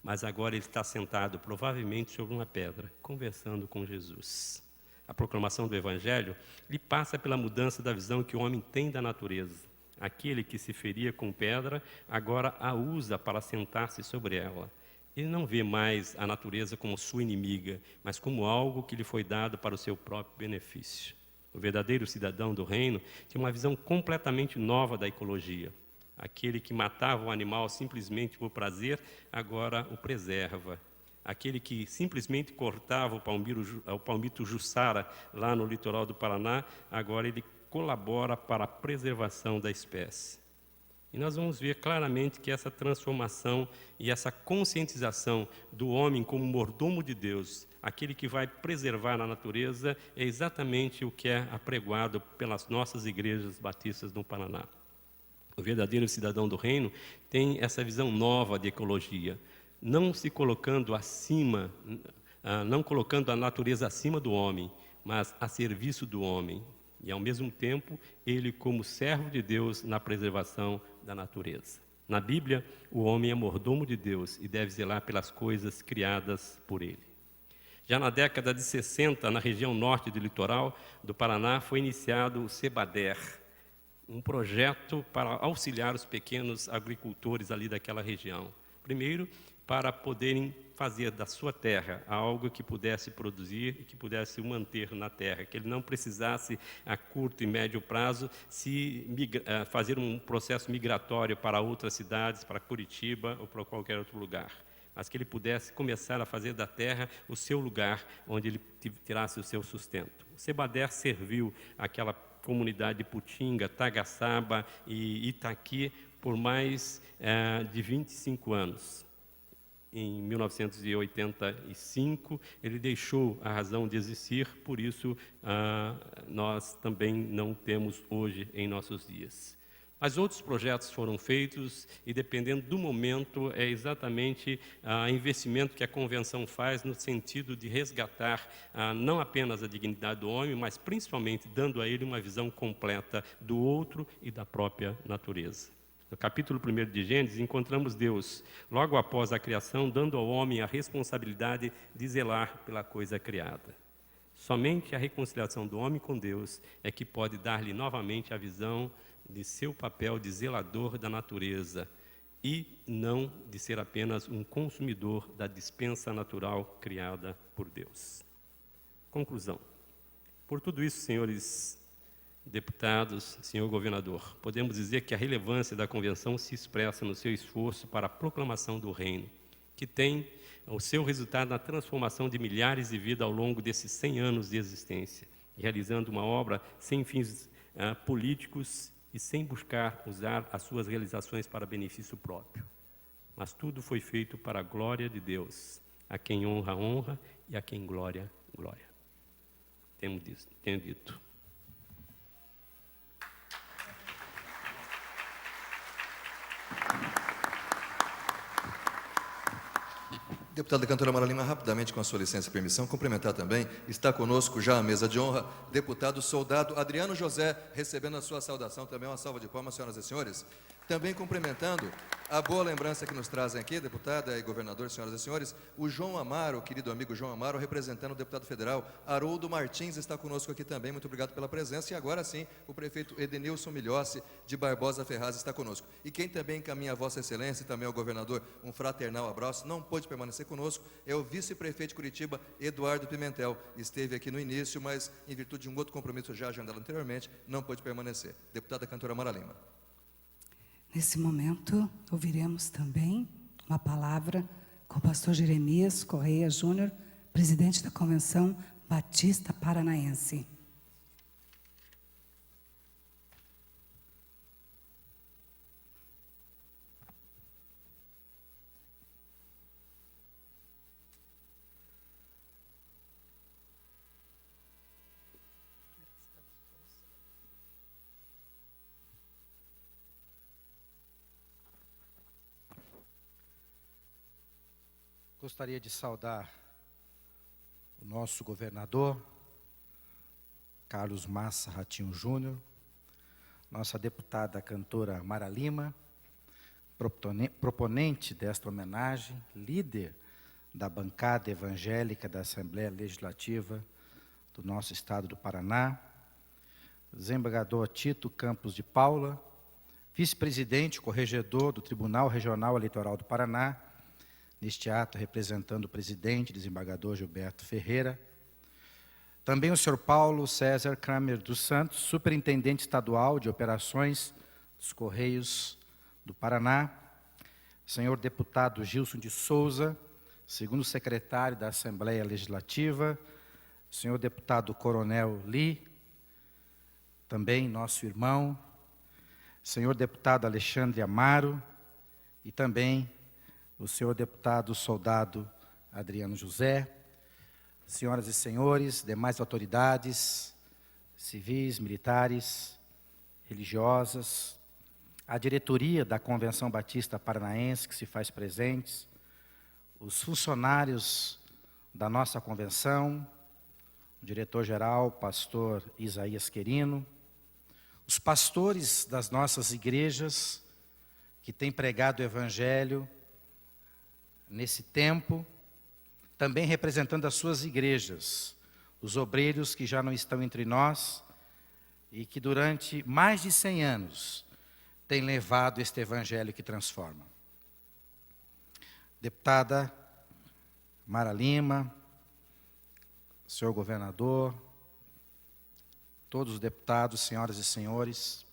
mas agora ele está sentado, provavelmente, sobre uma pedra, conversando com Jesus. A proclamação do Evangelho lhe passa pela mudança da visão que o homem tem da natureza. Aquele que se feria com pedra, agora a usa para sentar-se sobre ela. Ele não vê mais a natureza como sua inimiga, mas como algo que lhe foi dado para o seu próprio benefício. O verdadeiro cidadão do reino tinha uma visão completamente nova da ecologia. Aquele que matava o animal simplesmente por prazer, agora o preserva. Aquele que simplesmente cortava o palmito jussara lá no litoral do Paraná, agora ele colabora para a preservação da espécie. E nós vamos ver claramente que essa transformação e essa conscientização do homem como mordomo de Deus, aquele que vai preservar a natureza, é exatamente o que é apregoado pelas nossas igrejas batistas no Paraná. O verdadeiro cidadão do reino tem essa visão nova de ecologia, não se colocando acima, não colocando a natureza acima do homem, mas a serviço do homem. E, ao mesmo tempo, ele como servo de Deus na preservação da natureza. Na Bíblia, o homem é mordomo de Deus e deve zelar pelas coisas criadas por ele. Já na década de 60, na região norte do litoral do Paraná, foi iniciado o Sebader, um projeto para auxiliar os pequenos agricultores ali daquela região. Primeiro, para poderem fazer da sua terra algo que pudesse produzir e que pudesse o manter na terra, que ele não precisasse, a curto e médio prazo, fazer um processo migratório para outras cidades, para Curitiba ou para qualquer outro lugar, mas que ele pudesse começar a fazer da terra o seu lugar, onde ele tirasse o seu sustento. O Sebader serviu aquela comunidade de Putinga, Tagaçaba e Itaqui por mais de 25 anos. Em 1985, ele deixou a razão de existir, por isso nós também não temos hoje em nossos dias. Mas outros projetos foram feitos e, dependendo do momento, é exatamente o investimento que a Convenção faz no sentido de resgatar não apenas a dignidade do homem, mas principalmente dando a ele uma visão completa do outro e da própria natureza. No capítulo 1 de Gênesis, encontramos Deus, logo após a criação, dando ao homem a responsabilidade de zelar pela coisa criada. Somente a reconciliação do homem com Deus é que pode dar-lhe novamente a visão de seu papel de zelador da natureza e não de ser apenas um consumidor da dispensa natural criada por Deus. Conclusão. Por tudo isso, senhores deputados, senhor governador, podemos dizer que a relevância da convenção se expressa no seu esforço para a proclamação do reino, que tem o seu resultado na transformação de milhares de vidas ao longo desses 100 anos de existência, realizando uma obra sem fins políticos e sem buscar usar as suas realizações para benefício próprio. Mas tudo foi feito para a glória de Deus, a quem honra, honra, e a quem glória, glória. Tenho dito. Deputada Cantora Mara Lima, rapidamente, com a sua licença e permissão, cumprimentar também, está conosco já à mesa de honra, deputado soldado Adriano José, recebendo a sua saudação, também uma salva de palmas, senhoras e senhores. Também cumprimentando a boa lembrança que nos trazem aqui, deputada e governador, senhoras e senhores, o João Amaro, o querido amigo João Amaro, representando o deputado federal Haroldo Martins, está conosco aqui também, muito obrigado pela presença, e agora sim, o prefeito Edenilson Milhossi, de Barbosa Ferraz, está conosco. E quem também encaminha a Vossa Excelência e também ao governador um fraternal abraço, não pôde permanecer conosco, é o vice-prefeito de Curitiba, Eduardo Pimentel, esteve aqui no início, mas em virtude de um outro compromisso já agendado anteriormente, não pôde permanecer. Deputada Cantora Mara Lima. Nesse momento, ouviremos também uma palavra com o pastor Jeremias Correia Júnior, presidente da Convenção Batista Paranaense. Gostaria de saudar o nosso governador, Carlos Massa Ratinho Júnior, nossa deputada cantora Mara Lima, proponente desta homenagem, líder da bancada evangélica da Assembleia Legislativa do nosso estado do Paraná, desembargador Tito Campos de Paula, vice-presidente corregedor do Tribunal Regional Eleitoral do Paraná, neste ato representando o presidente, desembargador Gilberto Ferreira. Também o senhor Paulo César Kramer dos Santos, superintendente estadual de operações dos Correios do Paraná. Senhor deputado Gilson de Souza, segundo secretário da Assembleia Legislativa. Senhor deputado Coronel Lee, também nosso irmão. Senhor deputado Alexandre Amaro e também o senhor deputado soldado Adriano José. Senhoras e senhores, demais autoridades, civis, militares, religiosas, a diretoria da Convenção Batista Paranaense que se faz presentes, os funcionários da nossa convenção, o diretor-geral, pastor Isaías Querino, os pastores das nossas igrejas que têm pregado o Evangelho nesse tempo, também representando as suas igrejas, os obreiros que já não estão entre nós e que durante mais de 100 anos têm levado este Evangelho que transforma. Deputada Mara Lima, senhor governador, todos os deputados, senhoras e senhores,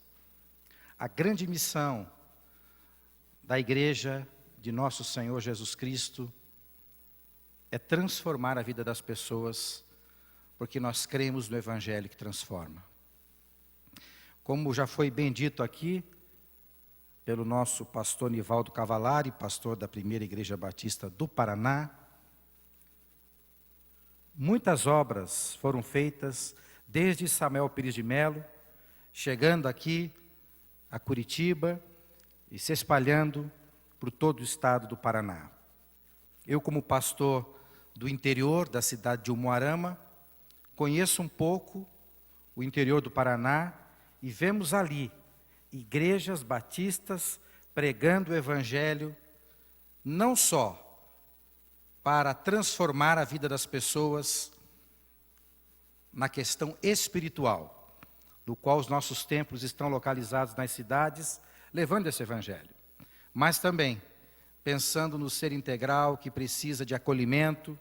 a grande missão da Igreja de Nosso Senhor Jesus Cristo é transformar a vida das pessoas, porque nós cremos no Evangelho que transforma. Como já foi bem dito aqui, pelo nosso pastor Nivaldo Cavalari, pastor da Primeira Igreja Batista do Paraná, muitas obras foram feitas desde Samuel Pires de Melo, chegando aqui a Curitiba e se espalhando por todo o estado do Paraná. Eu, como pastor do interior da cidade de Umuarama, conheço um pouco o interior do Paraná e vemos ali igrejas batistas pregando o Evangelho, não só para transformar a vida das pessoas na questão espiritual, no qual os nossos templos estão localizados nas cidades, levando esse Evangelho, mas também pensando no ser integral que precisa de acolhimento,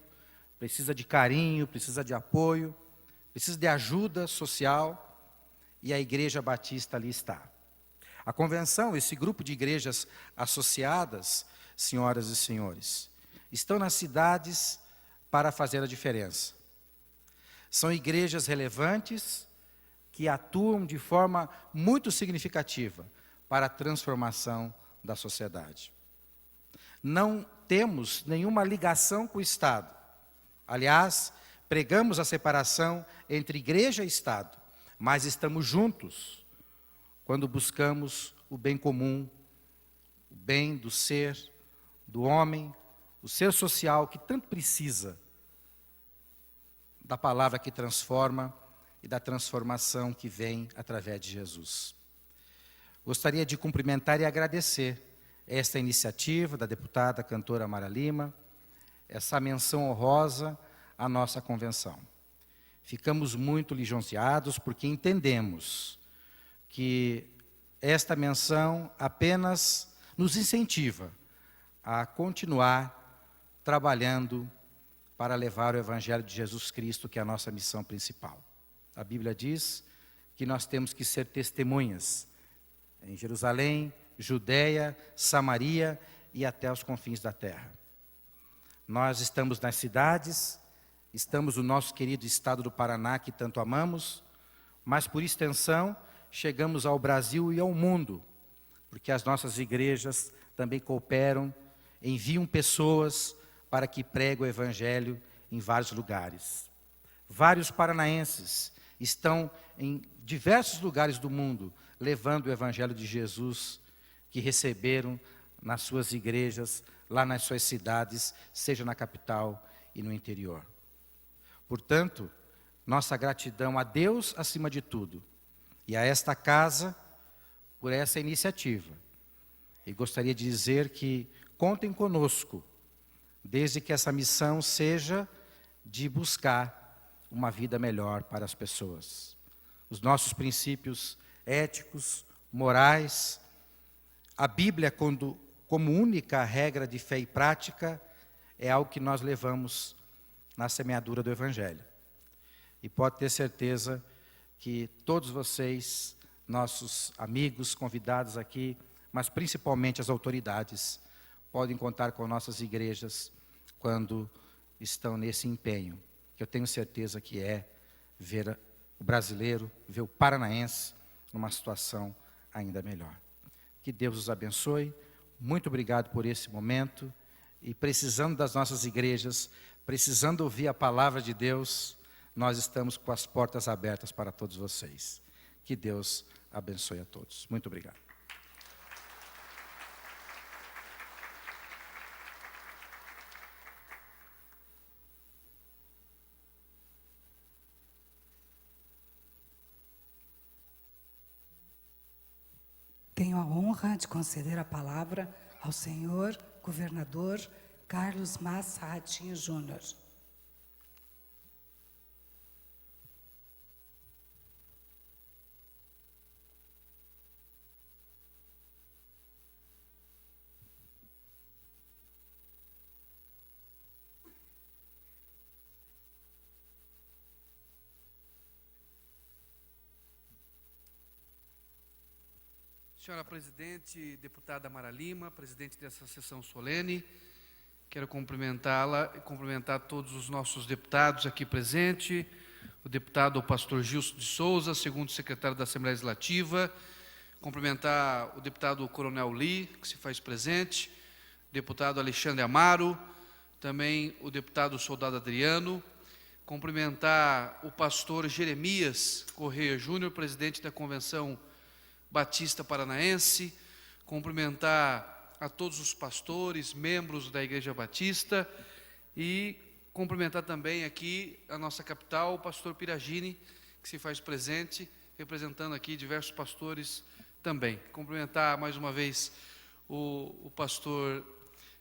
precisa de carinho, precisa de apoio, precisa de ajuda social, e a Igreja Batista ali está. A convenção, esse grupo de igrejas associadas, senhoras e senhores, estão nas cidades para fazer a diferença. São igrejas relevantes que atuam de forma muito significativa para a transformação da sociedade. Não temos nenhuma ligação com o Estado. Aliás, pregamos a separação entre igreja e Estado, mas estamos juntos quando buscamos o bem comum, o bem do ser, do homem, o ser social que tanto precisa da palavra que transforma e da transformação que vem através de Jesus. Gostaria de cumprimentar e agradecer esta iniciativa da deputada cantora Mara Lima, essa menção honrosa à nossa convenção. Ficamos muito lisonjeados porque entendemos que esta menção apenas nos incentiva a continuar trabalhando para levar o Evangelho de Jesus Cristo, que é a nossa missão principal. A Bíblia diz que nós temos que ser testemunhas em Jerusalém, Judeia, Samaria e até os confins da terra. Nós estamos nas cidades, estamos no nosso querido estado do Paraná, que tanto amamos, mas por extensão chegamos ao Brasil e ao mundo, porque as nossas igrejas também cooperam, enviam pessoas para que preguem o Evangelho em vários lugares. Vários paranaenses estão em diversos lugares do mundo, levando o Evangelho de Jesus, que receberam nas suas igrejas, lá nas suas cidades, seja na capital e no interior. Portanto, nossa gratidão a Deus acima de tudo, e a esta casa por essa iniciativa. E gostaria de dizer que contem conosco, desde que essa missão seja de buscar uma vida melhor para as pessoas. Os nossos princípios éticos, morais, a Bíblia como única regra de fé e prática, é algo que nós levamos na semeadura do Evangelho. E pode ter certeza que todos vocês, nossos amigos, convidados aqui, mas principalmente as autoridades, podem contar com nossas igrejas quando estão nesse empenho, que eu tenho certeza que é ver o brasileiro, ver o paranaense numa situação ainda melhor. Que Deus os abençoe. Muito obrigado por esse momento. E precisando das nossas igrejas, precisando ouvir a palavra de Deus, nós estamos com as portas abertas para todos vocês. Que Deus abençoe a todos. Muito obrigado. Tenho a honra de conceder a palavra ao senhor governador Carlos Massa Ratinho Júnior. Senhora presidente, deputada Mara Lima, presidente dessa sessão solene, quero cumprimentá-la e cumprimentar todos os nossos deputados aqui presentes, o deputado pastor Gilson de Souza, segundo secretário da Assembleia Legislativa, cumprimentar o deputado Coronel Lee, que se faz presente, o deputado Alexandre Amaro, também o deputado Soldado Adriano, cumprimentar o pastor Jeremias Correia Júnior, presidente da Convenção Batista Paranaense, cumprimentar a todos os pastores, membros da Igreja Batista e cumprimentar também aqui a nossa capital, o pastor Piragini, que se faz presente, representando aqui diversos pastores também. Cumprimentar mais uma vez o pastor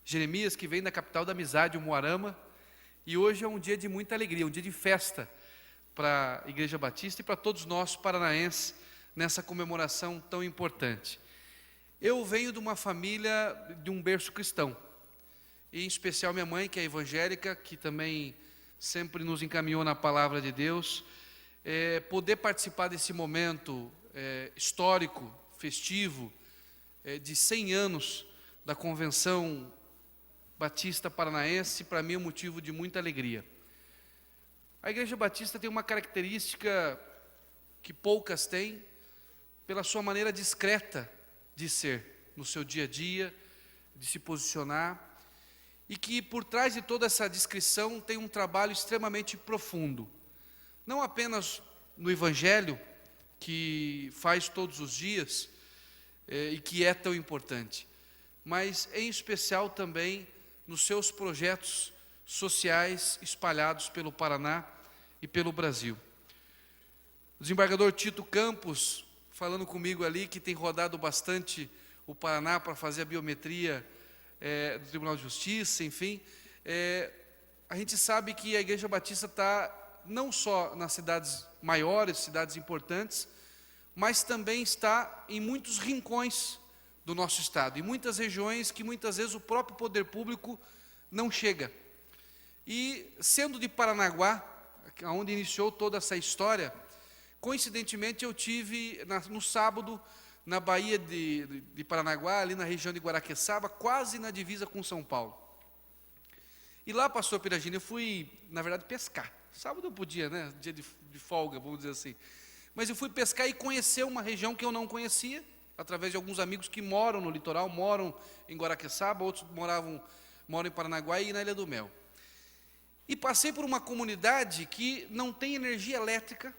Jeremias, que vem da capital da amizade, o Moarama, e hoje é um dia de muita alegria, um dia de festa para a Igreja Batista e para todos nós paranaenses, nessa comemoração tão importante. Eu venho de uma família, de um berço cristão, e em especial minha mãe, que é evangélica, que também sempre nos encaminhou na palavra de Deus. Poder participar desse momento histórico, festivo, de 100 anos da Convenção Batista Paranaense, para mim é um motivo de muita alegria. A Igreja Batista tem uma característica que poucas têm, pela sua maneira discreta de ser, no seu dia a dia, de se posicionar, e que por trás de toda essa discrição tem um trabalho extremamente profundo, não apenas no Evangelho, que faz todos os dias, e que é tão importante, mas em especial também nos seus projetos sociais espalhados pelo Paraná e pelo Brasil. O desembargador Tito Campos, falando comigo ali, que tem rodado bastante o Paraná para fazer a biometria do Tribunal de Justiça, enfim, a gente sabe que a Igreja Batista está não só nas cidades maiores, cidades importantes, mas também está em muitos rincões do nosso estado, em muitas regiões que muitas vezes o próprio poder público não chega. E sendo de Paranaguá, onde iniciou toda essa história, coincidentemente, eu tive no sábado, na Baía de Paranaguá, ali na região de Guaraqueçaba, quase na divisa com São Paulo. E lá, pastor Piragini, eu fui, na verdade, pescar. Sábado eu podia, né? Dia de folga, vamos dizer assim. Mas eu fui pescar e conhecer uma região que eu não conhecia, através de alguns amigos que moram no litoral, moram em Guaraqueçaba, outros moram em Paranaguá e na Ilha do Mel. E passei por uma comunidade que não tem energia elétrica,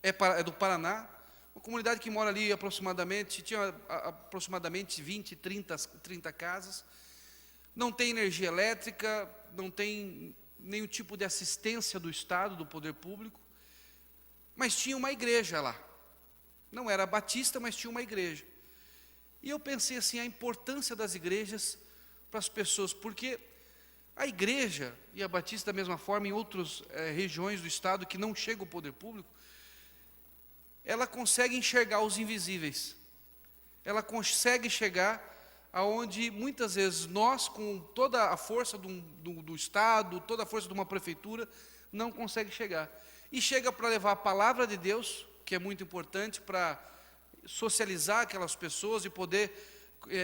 é do Paraná, uma comunidade que mora ali aproximadamente, tinha aproximadamente 20, 30 casas, não tem energia elétrica, não tem nenhum tipo de assistência do Estado, do poder público, mas tinha uma igreja lá. Não era batista, mas tinha uma igreja. E eu pensei assim, a importância das igrejas para as pessoas, porque a igreja, e a batista da mesma forma, em outras regiões do Estado que não chega o poder público, ela consegue enxergar os invisíveis, ela consegue chegar aonde muitas vezes nós, com toda a força do Estado, toda a força de uma prefeitura, não consegue chegar. E chega para levar a palavra de Deus, que é muito importante para socializar aquelas pessoas e poder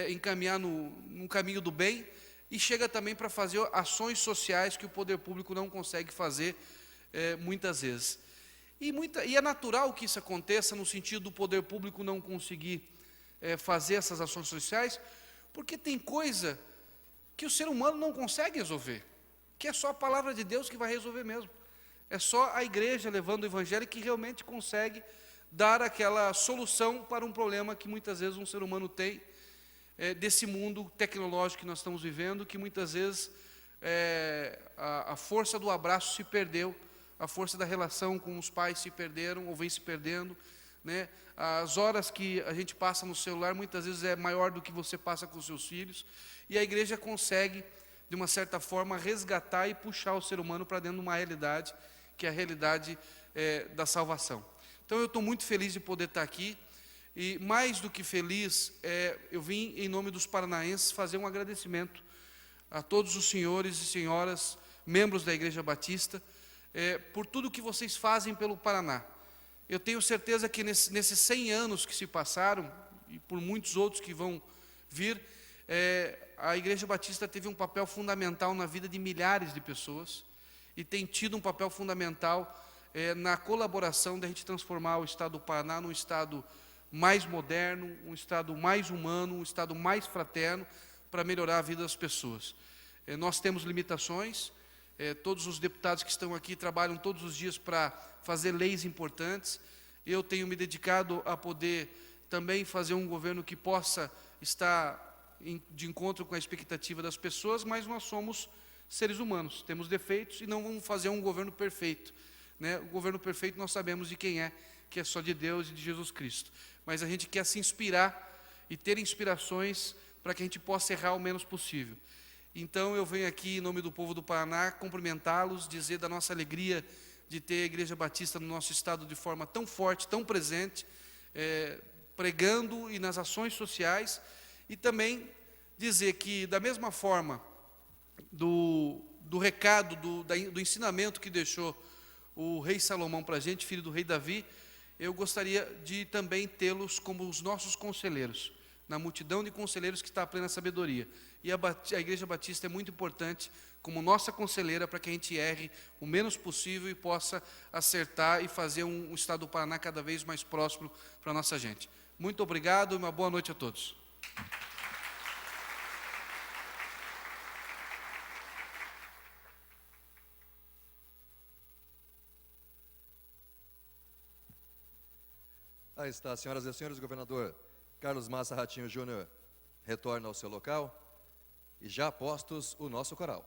encaminhar no caminho do bem, e chega também para fazer ações sociais que o poder público não consegue fazer muitas vezes. E é natural que isso aconteça no sentido do poder público não conseguir fazer essas ações sociais, porque tem coisa que o ser humano não consegue resolver, que é só a palavra de Deus que vai resolver mesmo. É só a igreja levando o evangelho que realmente consegue dar aquela solução para um problema que muitas vezes um ser humano tem, desse mundo tecnológico que nós estamos vivendo, que muitas vezes a força do abraço se perdeu, a força da relação com os pais se perderam ou vem se perdendo, né? As horas que a gente passa no celular muitas vezes é maior do que você passa com os seus filhos, e a igreja consegue, de uma certa forma, resgatar e puxar o ser humano para dentro de uma realidade, que é a realidade da salvação. Então eu estou muito feliz de poder estar aqui, e mais do que feliz, eu vim em nome dos paranaenses fazer um agradecimento a todos os senhores e senhoras, membros da Igreja Batista, por tudo que vocês fazem pelo Paraná. Eu tenho certeza que nesses 100 anos que se passaram, e por muitos outros que vão vir, a Igreja Batista teve um papel fundamental na vida de milhares de pessoas, e tem tido um papel fundamental na colaboração da gente transformar o Estado do Paraná num Estado mais moderno, um Estado mais humano, um Estado mais fraterno, para melhorar a vida das pessoas. Nós temos limitações, todos os deputados que estão aqui trabalham todos os dias para fazer leis importantes. Eu tenho me dedicado a poder também fazer um governo que possa estar de encontro com a expectativa das pessoas, mas nós somos seres humanos, temos defeitos e não vamos fazer um governo perfeito, né? O governo perfeito nós sabemos de quem é, que é só de Deus e de Jesus Cristo. Mas a gente quer se inspirar e ter inspirações para que a gente possa errar o menos possível. Então eu venho aqui em nome do povo do Paraná cumprimentá-los, dizer da nossa alegria de ter a Igreja Batista no nosso estado de forma tão forte, tão presente, pregando e nas ações sociais, e também dizer que da mesma forma do recado, do ensinamento que deixou o rei Salomão para a gente, filho do rei Davi, eu gostaria de também tê-los como os nossos conselheiros, na multidão de conselheiros que está a plena sabedoria. E a Igreja Batista é muito importante como nossa conselheira para que a gente erre o menos possível e possa acertar e fazer um estado do Paraná cada vez mais próspero para a nossa gente. Muito obrigado e uma boa noite a todos. Aí está, senhoras e senhores, o governador Carlos Massa Ratinho Júnior retorna ao seu local, e já postos o nosso coral.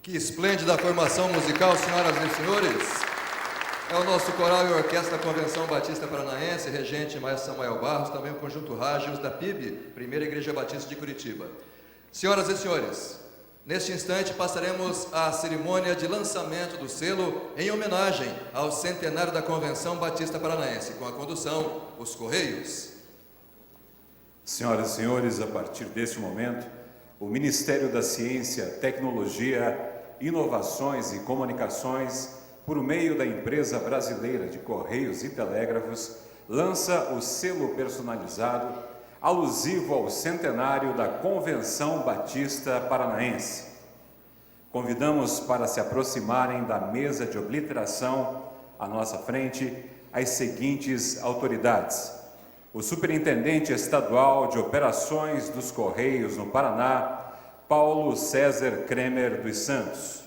Que esplêndida formação musical, senhoras e senhores! É o nosso coral e orquestra da Convenção Batista Paranaense, regente Maestro Samuel Barros, também o conjunto Rágios da PIB, Primeira Igreja Batista de Curitiba. Senhoras e senhores, neste instante passaremos à cerimônia de lançamento do selo em homenagem ao centenário da Convenção Batista Paranaense, com a condução, os Correios. Senhoras e senhores, a partir deste momento, o Ministério da Ciência, Tecnologia, Inovações e Comunicações, por meio da empresa brasileira de Correios e Telégrafos, lança o selo personalizado alusivo ao centenário da Convenção Batista Paranaense. Convidamos para se aproximarem da mesa de obliteração à nossa frente as seguintes autoridades: o Superintendente Estadual de Operações dos Correios no Paraná, Paulo César Kremer dos Santos.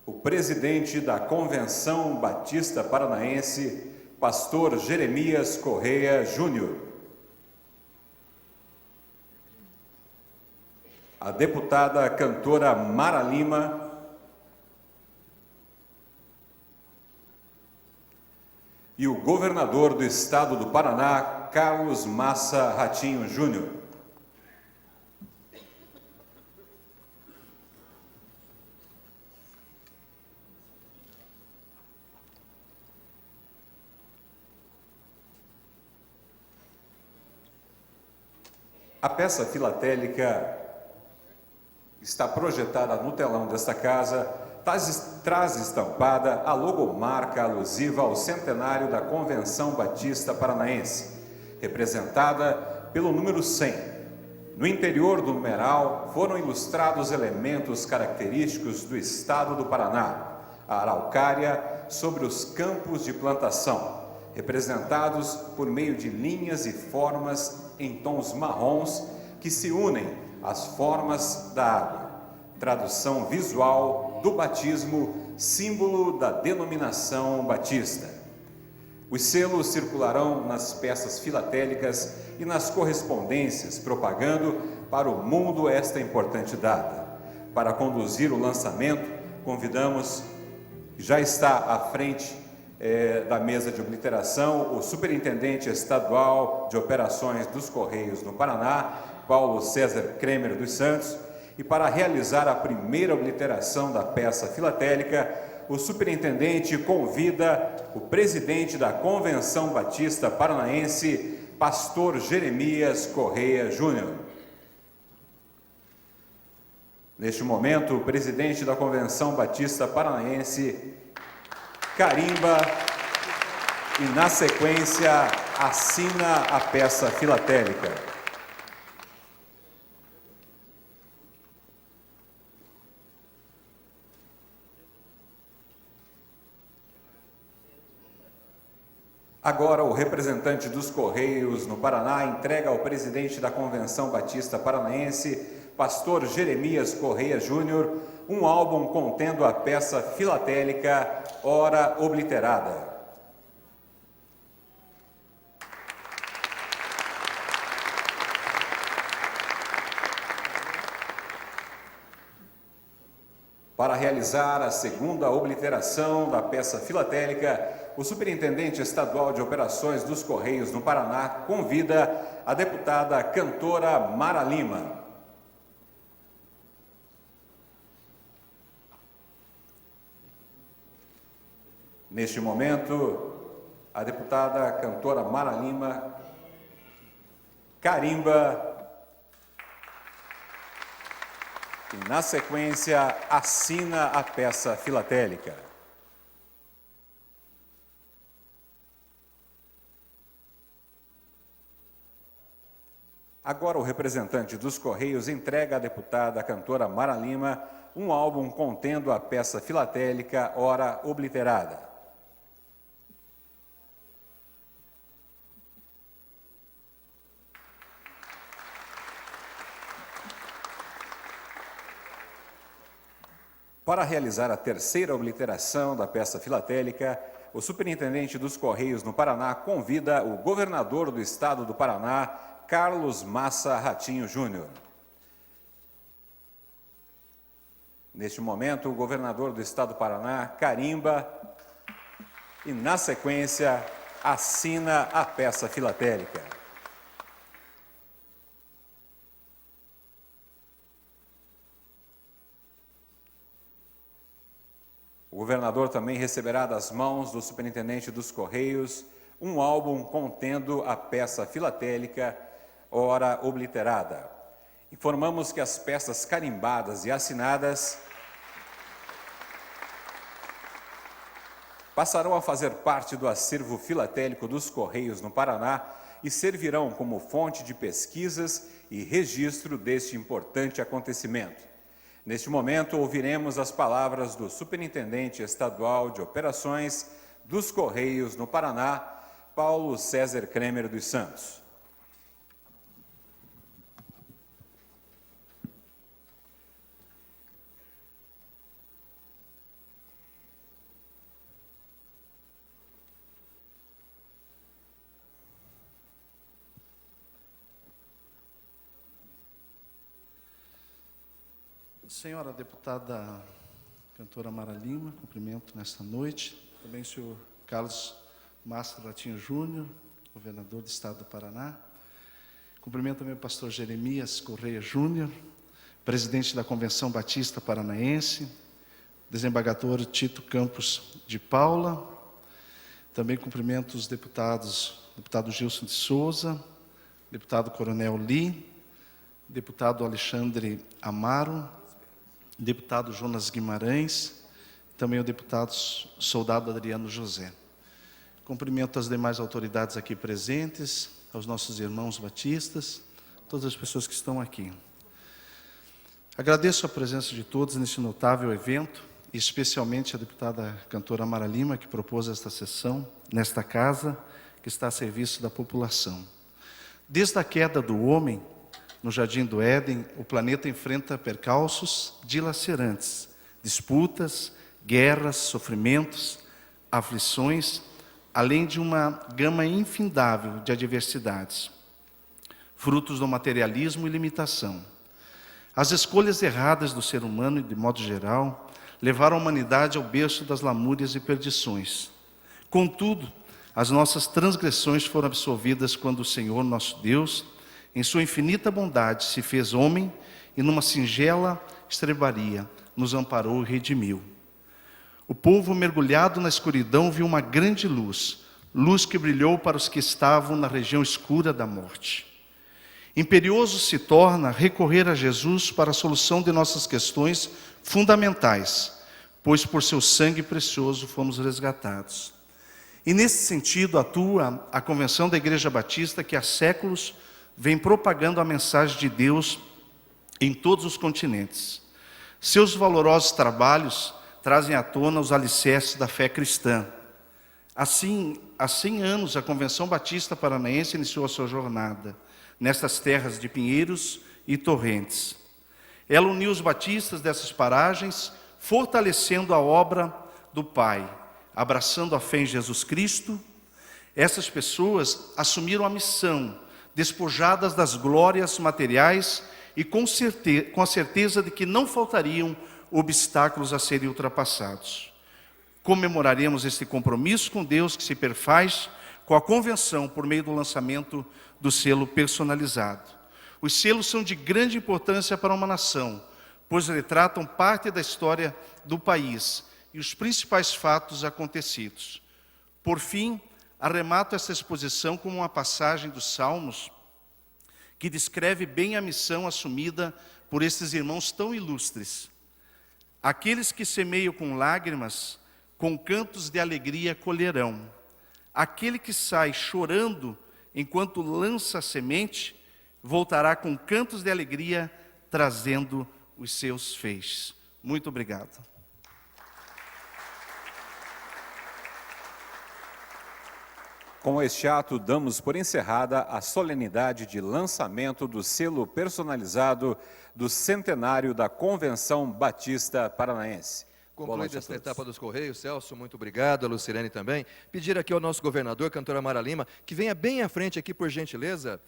O presidente da Convenção Batista Paranaense, pastor Jeremias Correia Júnior. A deputada cantora Mara Lima. E o governador do estado do Paraná, Carlos Massa Ratinho Júnior. A peça filatélica está projetada no telão desta casa, traz estampada a logomarca alusiva ao centenário da Convenção Batista Paranaense, representada pelo número 100. No interior do numeral foram ilustrados elementos característicos do estado do Paraná, a araucária sobre os campos de plantação, representados por meio de linhas e formas em tons marrons que se unem às formas da água. Tradução visual do batismo, símbolo da denominação batista. Os selos circularão nas peças filatélicas e nas correspondências, propagando para o mundo esta importante data. Para conduzir o lançamento, convidamos, já está à frente da mesa de obliteração, o Superintendente Estadual de Operações dos Correios no Paraná, Paulo César Kremer dos Santos, e para realizar a primeira obliteração da peça filatélica, o Superintendente convida o presidente da Convenção Batista Paranaense, pastor Jeremias Correia Júnior. Neste momento, o presidente da Convenção Batista Paranaense carimba e, na sequência, assina a peça filatélica. Agora, o representante dos Correios no Paraná entrega ao presidente da Convenção Batista Paranaense, pastor Jeremias Correia Júnior, um álbum contendo a peça filatélica Hora Obliterada. Para realizar a segunda obliteração da peça filatélica, o Superintendente Estadual de Operações dos Correios no Paraná convida a deputada cantora Mara Lima. Neste momento, a deputada cantora Mara Lima carimba e, na sequência, assina a peça filatélica. Agora, o representante dos Correios entrega à deputada cantora Mara Lima um álbum contendo a peça filatélica Hora Obliterada. Para realizar a terceira obliteração da peça filatélica, o Superintendente dos Correios no Paraná convida o governador do estado do Paraná, Carlos Massa Ratinho Júnior. Neste momento, o governador do Estado do Paraná carimba e, na sequência, assina a peça filatélica. O governador também receberá das mãos do superintendente dos Correios um álbum contendo a peça filatélica, ora obliterada. Informamos que as peças carimbadas e assinadas passarão a fazer parte do acervo filatélico dos Correios no Paraná e servirão como fonte de pesquisas e registro deste importante acontecimento. Neste momento, ouviremos as palavras do Superintendente Estadual de Operações dos Correios no Paraná, Paulo César Kremer dos Santos. Senhora deputada cantora Mara Lima, cumprimento nesta noite. Também o senhor Carlos Massa Ratinho Júnior, governador do Estado do Paraná. Cumprimento também o pastor Jeremias Correia Júnior, presidente da Convenção Batista Paranaense, desembargador Tito Campos de Paula. Também cumprimento os deputado Gilson de Souza, deputado Coronel Li, deputado Alexandre Amaro, deputado Jonas Guimarães, também o deputado soldado Adriano José. Cumprimento as demais autoridades aqui presentes, aos nossos irmãos batistas, todas as pessoas que estão aqui. Agradeço a presença de todos nesse notável evento, e especialmente a deputada cantora Mara Lima, que propôs esta sessão nesta casa, que está a serviço da população. Desde a queda do homem, no Jardim do Éden, o planeta enfrenta percalços dilacerantes, disputas, guerras, sofrimentos, aflições, além de uma gama infindável de adversidades, frutos do materialismo e limitação. As escolhas erradas do ser humano, de modo geral, levaram a humanidade ao berço das lamúrias e perdições. Contudo, as nossas transgressões foram absolvidas quando o Senhor, nosso Deus, em sua infinita bondade, se fez homem e numa singela estrebaria nos amparou e redimiu. O povo mergulhado na escuridão viu uma grande luz, luz que brilhou para os que estavam na região escura da morte. Imperioso se torna recorrer a Jesus para a solução de nossas questões fundamentais, pois por seu sangue precioso fomos resgatados. E nesse sentido atua a Convenção da Igreja Batista, que há séculos vem propagando a mensagem de Deus em todos os continentes. Seus valorosos trabalhos trazem à tona os alicerces da fé cristã. Assim, há 100 anos, a Convenção Batista Paranaense iniciou a sua jornada nestas terras de Pinheiros e Torrentes. Ela uniu os batistas dessas paragens, fortalecendo a obra do Pai, abraçando a fé em Jesus Cristo. Essas pessoas assumiram a missão, despojadas das glórias materiais e com a certeza de que não faltariam obstáculos a serem ultrapassados. Comemoraremos este compromisso com Deus que se perfaz com a convenção por meio do lançamento do selo personalizado. Os selos são de grande importância para uma nação, pois retratam parte da história do país e os principais fatos acontecidos. Por fim, arremato esta exposição com uma passagem dos Salmos que descreve bem a missão assumida por esses irmãos tão ilustres. Aqueles que semeiam com lágrimas, com cantos de alegria colherão. Aquele que sai chorando enquanto lança a semente, voltará com cantos de alegria, trazendo os seus feixes. Muito obrigado. Com este ato, damos por encerrada a solenidade de lançamento do selo personalizado do centenário da Convenção Batista Paranaense. Concluída esta etapa dos Correios, Celso, muito obrigado, a Lucirene também. Pedir aqui ao nosso governador, cantora Mara Lima, que venha bem à frente aqui, por gentileza,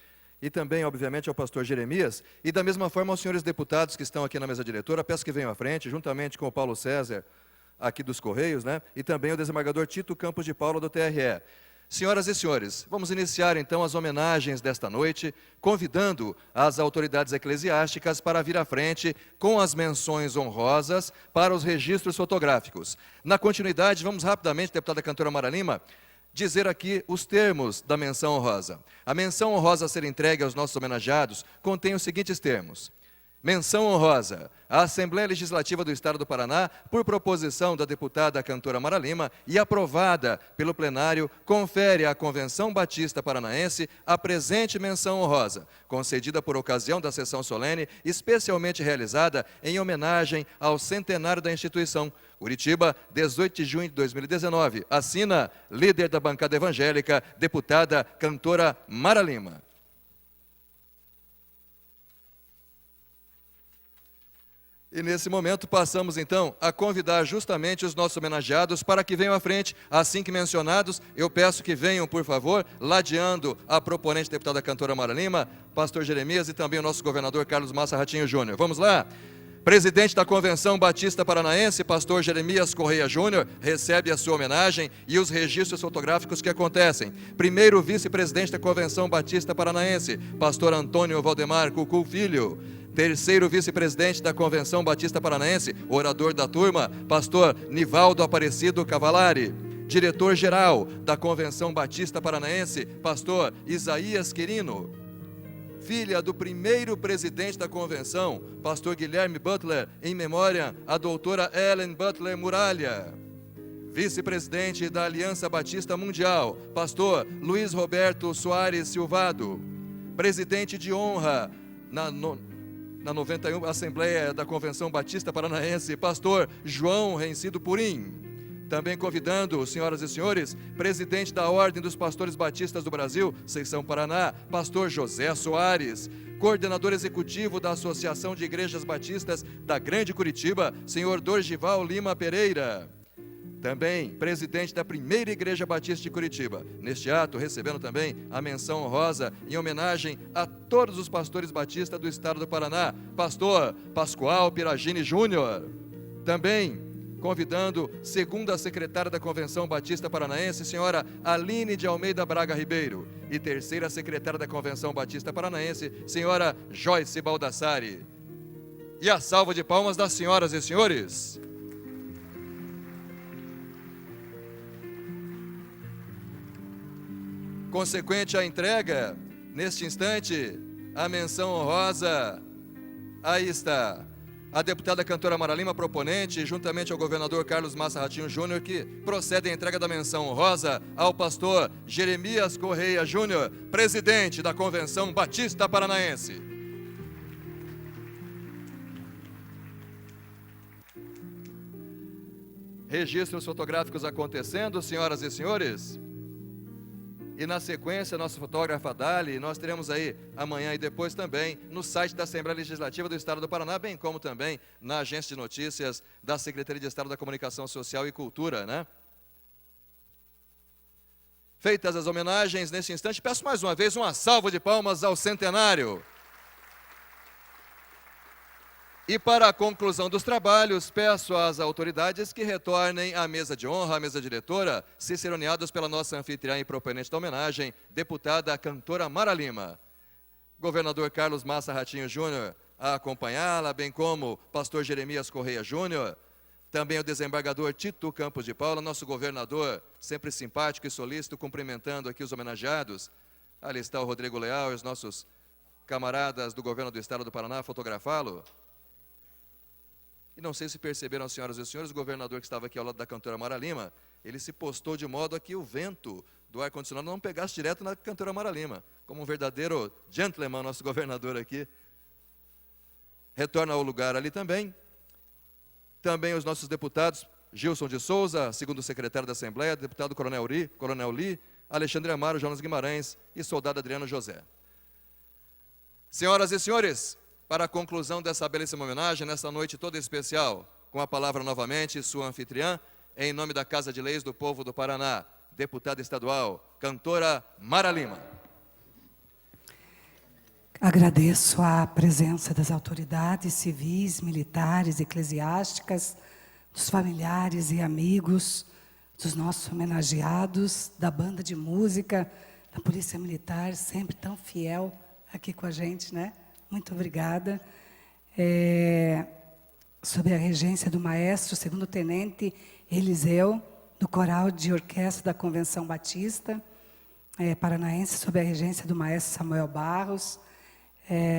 e também, obviamente, ao pastor Jeremias, e da mesma forma aos senhores deputados que estão aqui na mesa diretora, peço que venham à frente, juntamente com o Paulo César, aqui dos Correios, né? E também o desembargador Tito Campos de Paula, do TRE. Senhoras e senhores, vamos iniciar então as homenagens desta noite, convidando as autoridades eclesiásticas para vir à frente com as menções honrosas para os registros fotográficos. Na continuidade, vamos rapidamente, deputada cantora Mara Lima, dizer aqui os termos da menção honrosa. A menção honrosa a ser entregue aos nossos homenageados contém os seguintes termos. Menção honrosa à Assembleia Legislativa do Estado do Paraná, por proposição da deputada cantora Mara Lima e aprovada pelo plenário, confere à Convenção Batista Paranaense a presente menção honrosa, concedida por ocasião da sessão solene, especialmente realizada em homenagem ao centenário da instituição. Curitiba, 18 de junho de 2019. Assina, líder da bancada evangélica, deputada cantora Mara Lima. E nesse momento passamos então a convidar justamente os nossos homenageados para que venham à frente. Assim que mencionados, eu peço que venham, por favor, ladeando a proponente deputada cantora Mara Lima, pastor Jeremias e também o nosso governador Carlos Massa Ratinho Júnior. Vamos lá? Presidente da Convenção Batista Paranaense, pastor Jeremias Correia Júnior, recebe a sua homenagem e os registros fotográficos que acontecem. Primeiro vice-presidente da Convenção Batista Paranaense, pastor Antônio Valdemar Cucu Filho. Terceiro vice-presidente da Convenção Batista Paranaense, orador da turma, pastor Nivaldo Aparecido Cavalari. Diretor-geral da Convenção Batista Paranaense, pastor Isaías Quirino. Filha do primeiro presidente da convenção, pastor Guilherme Butler, em memória à doutora Ellen Butler Muralha. Vice-presidente da Aliança Batista Mundial, pastor Luiz Roberto Soares Silvado. Presidente de honra na 91 Assembleia da Convenção Batista Paranaense, pastor João Rencido Purim. Também convidando, senhoras e senhores, presidente da Ordem dos Pastores Batistas do Brasil, Seção Paraná, pastor José Soares. Coordenador executivo da Associação de Igrejas Batistas da Grande Curitiba, senhor Dorgival Lima Pereira. Também presidente da primeira Igreja Batista de Curitiba. Neste ato, recebendo também a menção honrosa em homenagem a todos os pastores batistas do estado do Paraná, pastor Pascoal Piragini Júnior. Também convidando segunda secretária da Convenção Batista Paranaense, senhora Aline de Almeida Braga Ribeiro, e terceira secretária da Convenção Batista Paranaense, senhora Joyce Baldassari. E a salva de palmas das senhoras e senhores. Consequente à entrega, neste instante, a menção honrosa, aí está, a deputada cantora Mara Lima, proponente, juntamente ao governador Carlos Massa Ratinho Júnior, que procede à entrega da menção honrosa ao pastor Jeremias Correia Júnior, presidente da Convenção Batista Paranaense. Registros fotográficos acontecendo, senhoras e senhores. E na sequência, nosso fotógrafo Dali, nós teremos aí amanhã e depois também no site da Assembleia Legislativa do Estado do Paraná, bem como também na agência de notícias da Secretaria de Estado da Comunicação Social e Cultura, né? Feitas as homenagens, nesse instante, peço mais uma vez uma salva de palmas ao centenário. E para a conclusão dos trabalhos, peço às autoridades que retornem à mesa de honra, à mesa diretora, ciceroneados pela nossa anfitriã e proponente da homenagem, deputada cantora Mara Lima. Governador Carlos Massa Ratinho Júnior a acompanhá-la, bem como pastor Jeremias Correia Júnior, também o desembargador Tito Campos de Paula, nosso governador, sempre simpático e solícito, cumprimentando aqui os homenageados. Ali está o Rodrigo Leal e os nossos camaradas do governo do Estado do Paraná a fotografá-lo. E não sei se perceberam, senhoras e senhores, o governador que estava aqui ao lado da cantora Mara Lima, ele se postou de modo a que o vento do ar-condicionado não pegasse direto na cantora Mara Lima, como um verdadeiro gentleman, nosso governador aqui. Retorna ao lugar ali também. Também os nossos deputados, Gilson de Souza, segundo secretário da Assembleia, deputado Coronel Li, Alexandre Amaro, Jonas Guimarães e soldado Adriano José. Senhoras e senhores, para a conclusão dessa belíssima homenagem, nessa noite toda especial, com a palavra novamente, sua anfitriã, em nome da Casa de Leis do Povo do Paraná, deputada estadual, cantora Mara Lima. Agradeço a presença das autoridades civis, militares, eclesiásticas, dos familiares e amigos, dos nossos homenageados, da banda de música, da Polícia Militar, sempre tão fiel aqui com a gente, né? Muito obrigada. Sob a regência do maestro, segundo-tenente Eliseu, do Coral de Orquestra da Convenção Batista Paranaense, sob a regência do maestro Samuel Barros,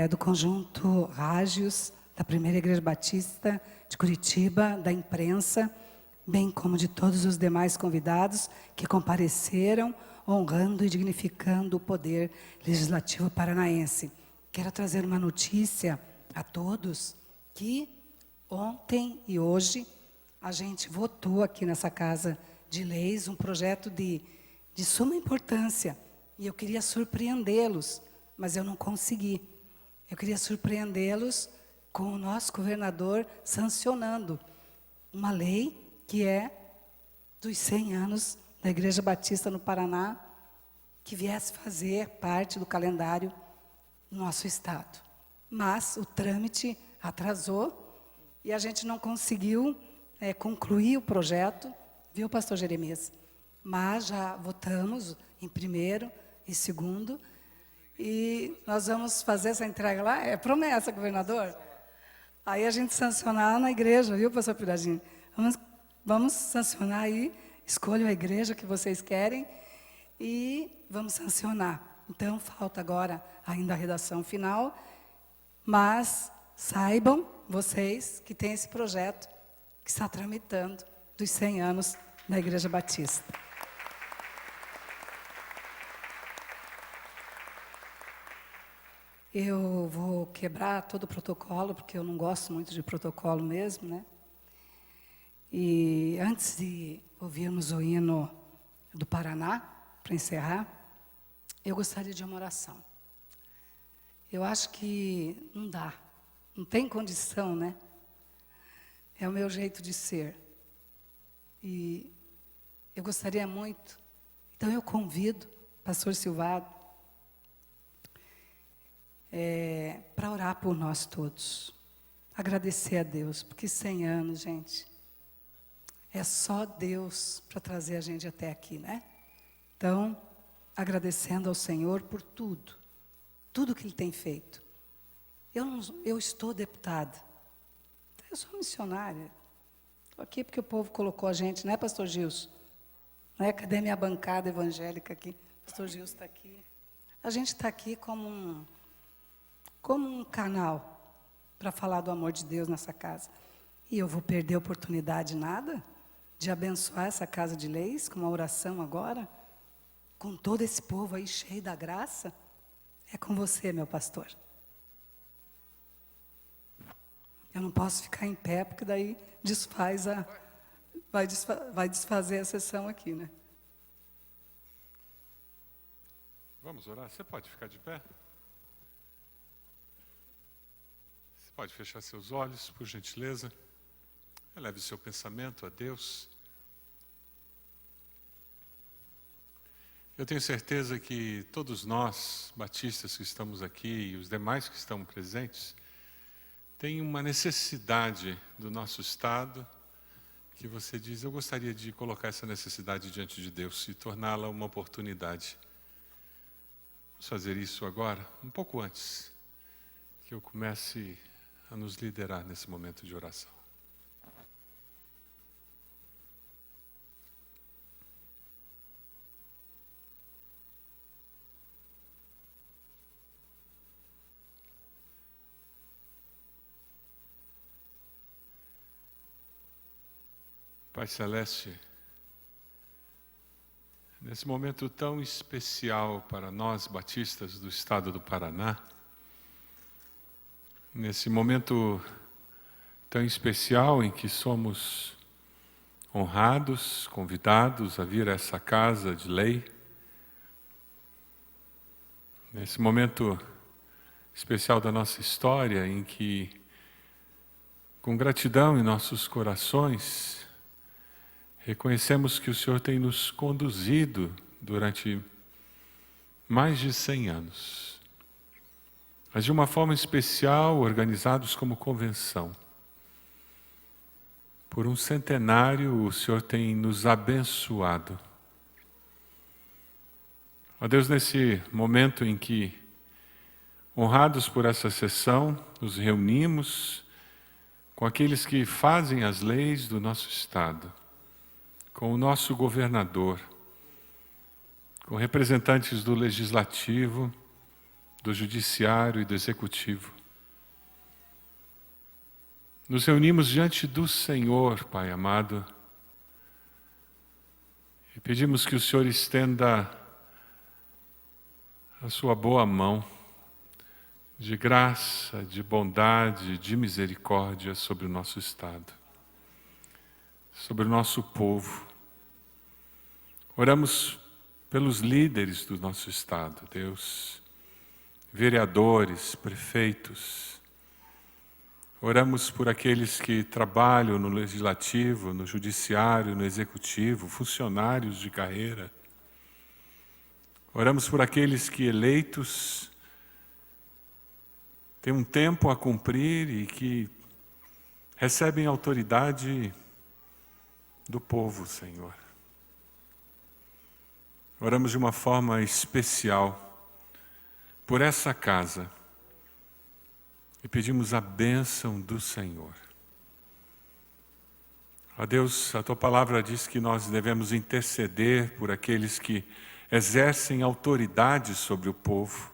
do Conjunto Rágios, da Primeira Igreja Batista de Curitiba, da imprensa, bem como de todos os demais convidados que compareceram, honrando e dignificando o poder legislativo paranaense. Quero trazer uma notícia a todos, que ontem e hoje a gente votou aqui nessa Casa de Leis um projeto de suma importância, e eu queria surpreendê-los, mas eu não consegui. Eu queria surpreendê-los com o nosso governador sancionando uma lei que é dos 100 anos da Igreja Batista no Paraná, que viesse fazer parte do calendário do nosso estado. Mas o trâmite atrasou e a gente não conseguiu concluir o projeto, viu, pastor Jeremias? Mas já votamos em primeiro e segundo, e nós vamos fazer essa entrega lá. É promessa, governador? Aí a gente sancionar na igreja, viu, pastor Piradinho? Vamos sancionar aí, escolham a igreja que vocês querem e vamos sancionar. Então, falta agora ainda a redação final, mas saibam vocês que tem esse projeto que está tramitando dos 100 anos da Igreja Batista. Eu vou quebrar todo o protocolo, porque eu não gosto muito de protocolo mesmo, né? E antes de ouvirmos o hino do Paraná, para encerrar, eu gostaria de uma oração. Eu acho que não dá, não tem condição, né? É o meu jeito de ser. E eu gostaria muito, então eu convido o pastor Silvado para orar por nós todos. Agradecer a Deus, porque 100 anos, gente, é só Deus para trazer a gente até aqui, né? Então, agradecendo ao Senhor por tudo, tudo que Ele tem feito. Eu estou deputada, eu sou missionária, estou aqui porque o povo colocou a gente, né, pastor Gilson? Né? Cadê minha bancada evangélica aqui? Pastor Gilson está aqui. A gente está aqui como um canal para falar do amor de Deus nessa casa. E eu vou perder a oportunidade nada de abençoar essa Casa de Leis com uma oração agora, com todo esse povo aí cheio da graça. É com você, meu pastor. Eu não posso ficar em pé, porque daí vai desfazer a sessão aqui, né? Vamos orar? Você pode ficar de pé? Você pode fechar seus olhos, por gentileza? Eleve seu pensamento a Deus. Eu tenho certeza que todos nós, batistas que estamos aqui e os demais que estão presentes, têm uma necessidade do nosso Estado que você diz, eu gostaria de colocar essa necessidade diante de Deus e torná-la uma oportunidade. Vamos fazer isso agora, um pouco antes que eu comece a nos liderar nesse momento de oração. Pai Celeste, nesse momento tão especial para nós, batistas do estado do Paraná, nesse momento tão especial em que somos honrados, convidados a vir a essa Casa de Lei, nesse momento especial da nossa história em que, com gratidão em nossos corações, reconhecemos que o Senhor tem nos conduzido durante mais de 100 anos mas de uma forma especial organizados como convenção. Por um centenário, o Senhor tem nos abençoado. Ó Deus, nesse momento em que, honrados por essa sessão, nos reunimos com aqueles que fazem as leis do nosso Estado, com o nosso governador, com representantes do Legislativo, do Judiciário e do Executivo. Nos reunimos diante do Senhor, Pai amado, e pedimos que o Senhor estenda a sua boa mão de graça, de bondade, de misericórdia sobre o nosso Estado, sobre o nosso povo. Oramos pelos líderes do nosso Estado, Deus, vereadores, prefeitos. Oramos por aqueles que trabalham no Legislativo, no Judiciário, no Executivo, funcionários de carreira. Oramos por aqueles que, eleitos, têm um tempo a cumprir e que recebem autoridade do povo, Senhor. Oramos de uma forma especial por essa casa e pedimos a bênção do Senhor. Ó Deus, a Tua palavra diz que nós devemos interceder por aqueles que exercem autoridade sobre o povo.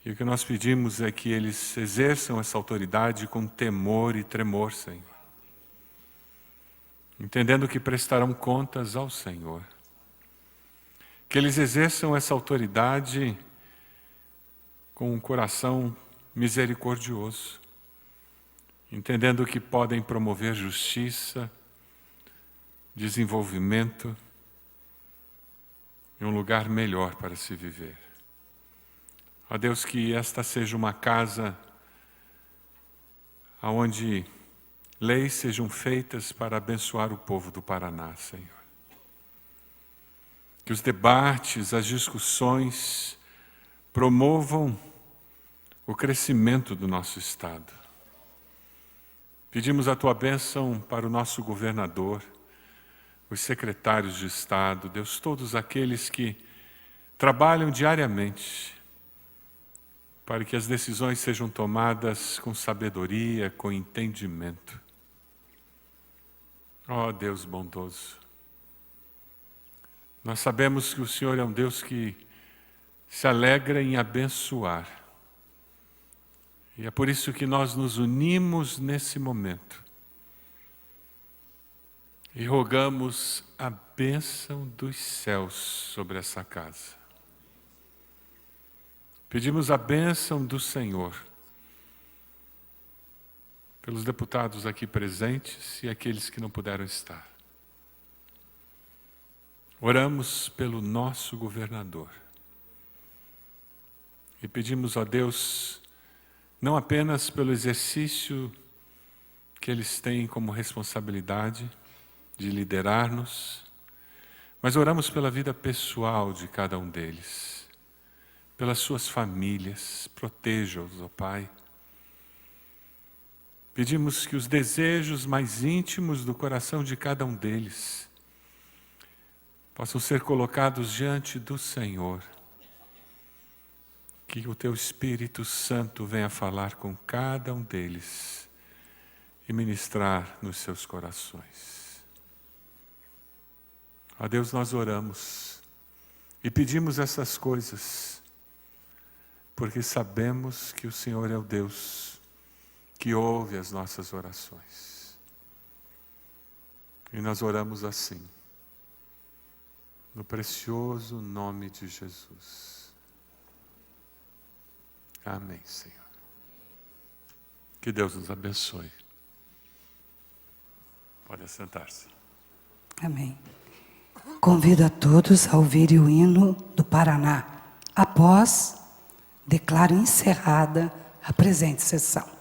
E o que nós pedimos é que eles exerçam essa autoridade com temor e tremor, Senhor. Entendendo que prestarão contas ao Senhor. Que eles exerçam essa autoridade com um coração misericordioso, entendendo que podem promover justiça, desenvolvimento e um lugar melhor para se viver. Ó Deus, que esta seja uma casa onde leis sejam feitas para abençoar o povo do Paraná, Senhor. Que os debates, as discussões promovam o crescimento do nosso Estado. Pedimos a Tua bênção para o nosso governador, os secretários de Estado, Deus, todos aqueles que trabalham diariamente para que as decisões sejam tomadas com sabedoria, com entendimento. Ó Deus bondoso, nós sabemos que o Senhor é um Deus que se alegra em abençoar. E é por isso que nós nos unimos nesse momento e rogamos a bênção dos céus sobre essa casa. Pedimos a bênção do Senhor pelos deputados aqui presentes e aqueles que não puderam estar. Oramos pelo nosso governador e pedimos a Deus não apenas pelo exercício que eles têm como responsabilidade de liderar-nos, mas oramos pela vida pessoal de cada um deles, pelas suas famílias, proteja-os, ó Pai. Pedimos que os desejos mais íntimos do coração de cada um deles possam ser colocados diante do Senhor. Que o Teu Espírito Santo venha falar com cada um deles e ministrar nos seus corações. Ó Deus, nós oramos e pedimos essas coisas, porque sabemos que o Senhor é o Deus que ouve as nossas orações. E nós oramos assim, no precioso nome de Jesus. Amém, Senhor. Que Deus nos abençoe. Pode assentar-se. Amém. Convido a todos a ouvirem o hino do Paraná. Após, declaro encerrada a presente sessão.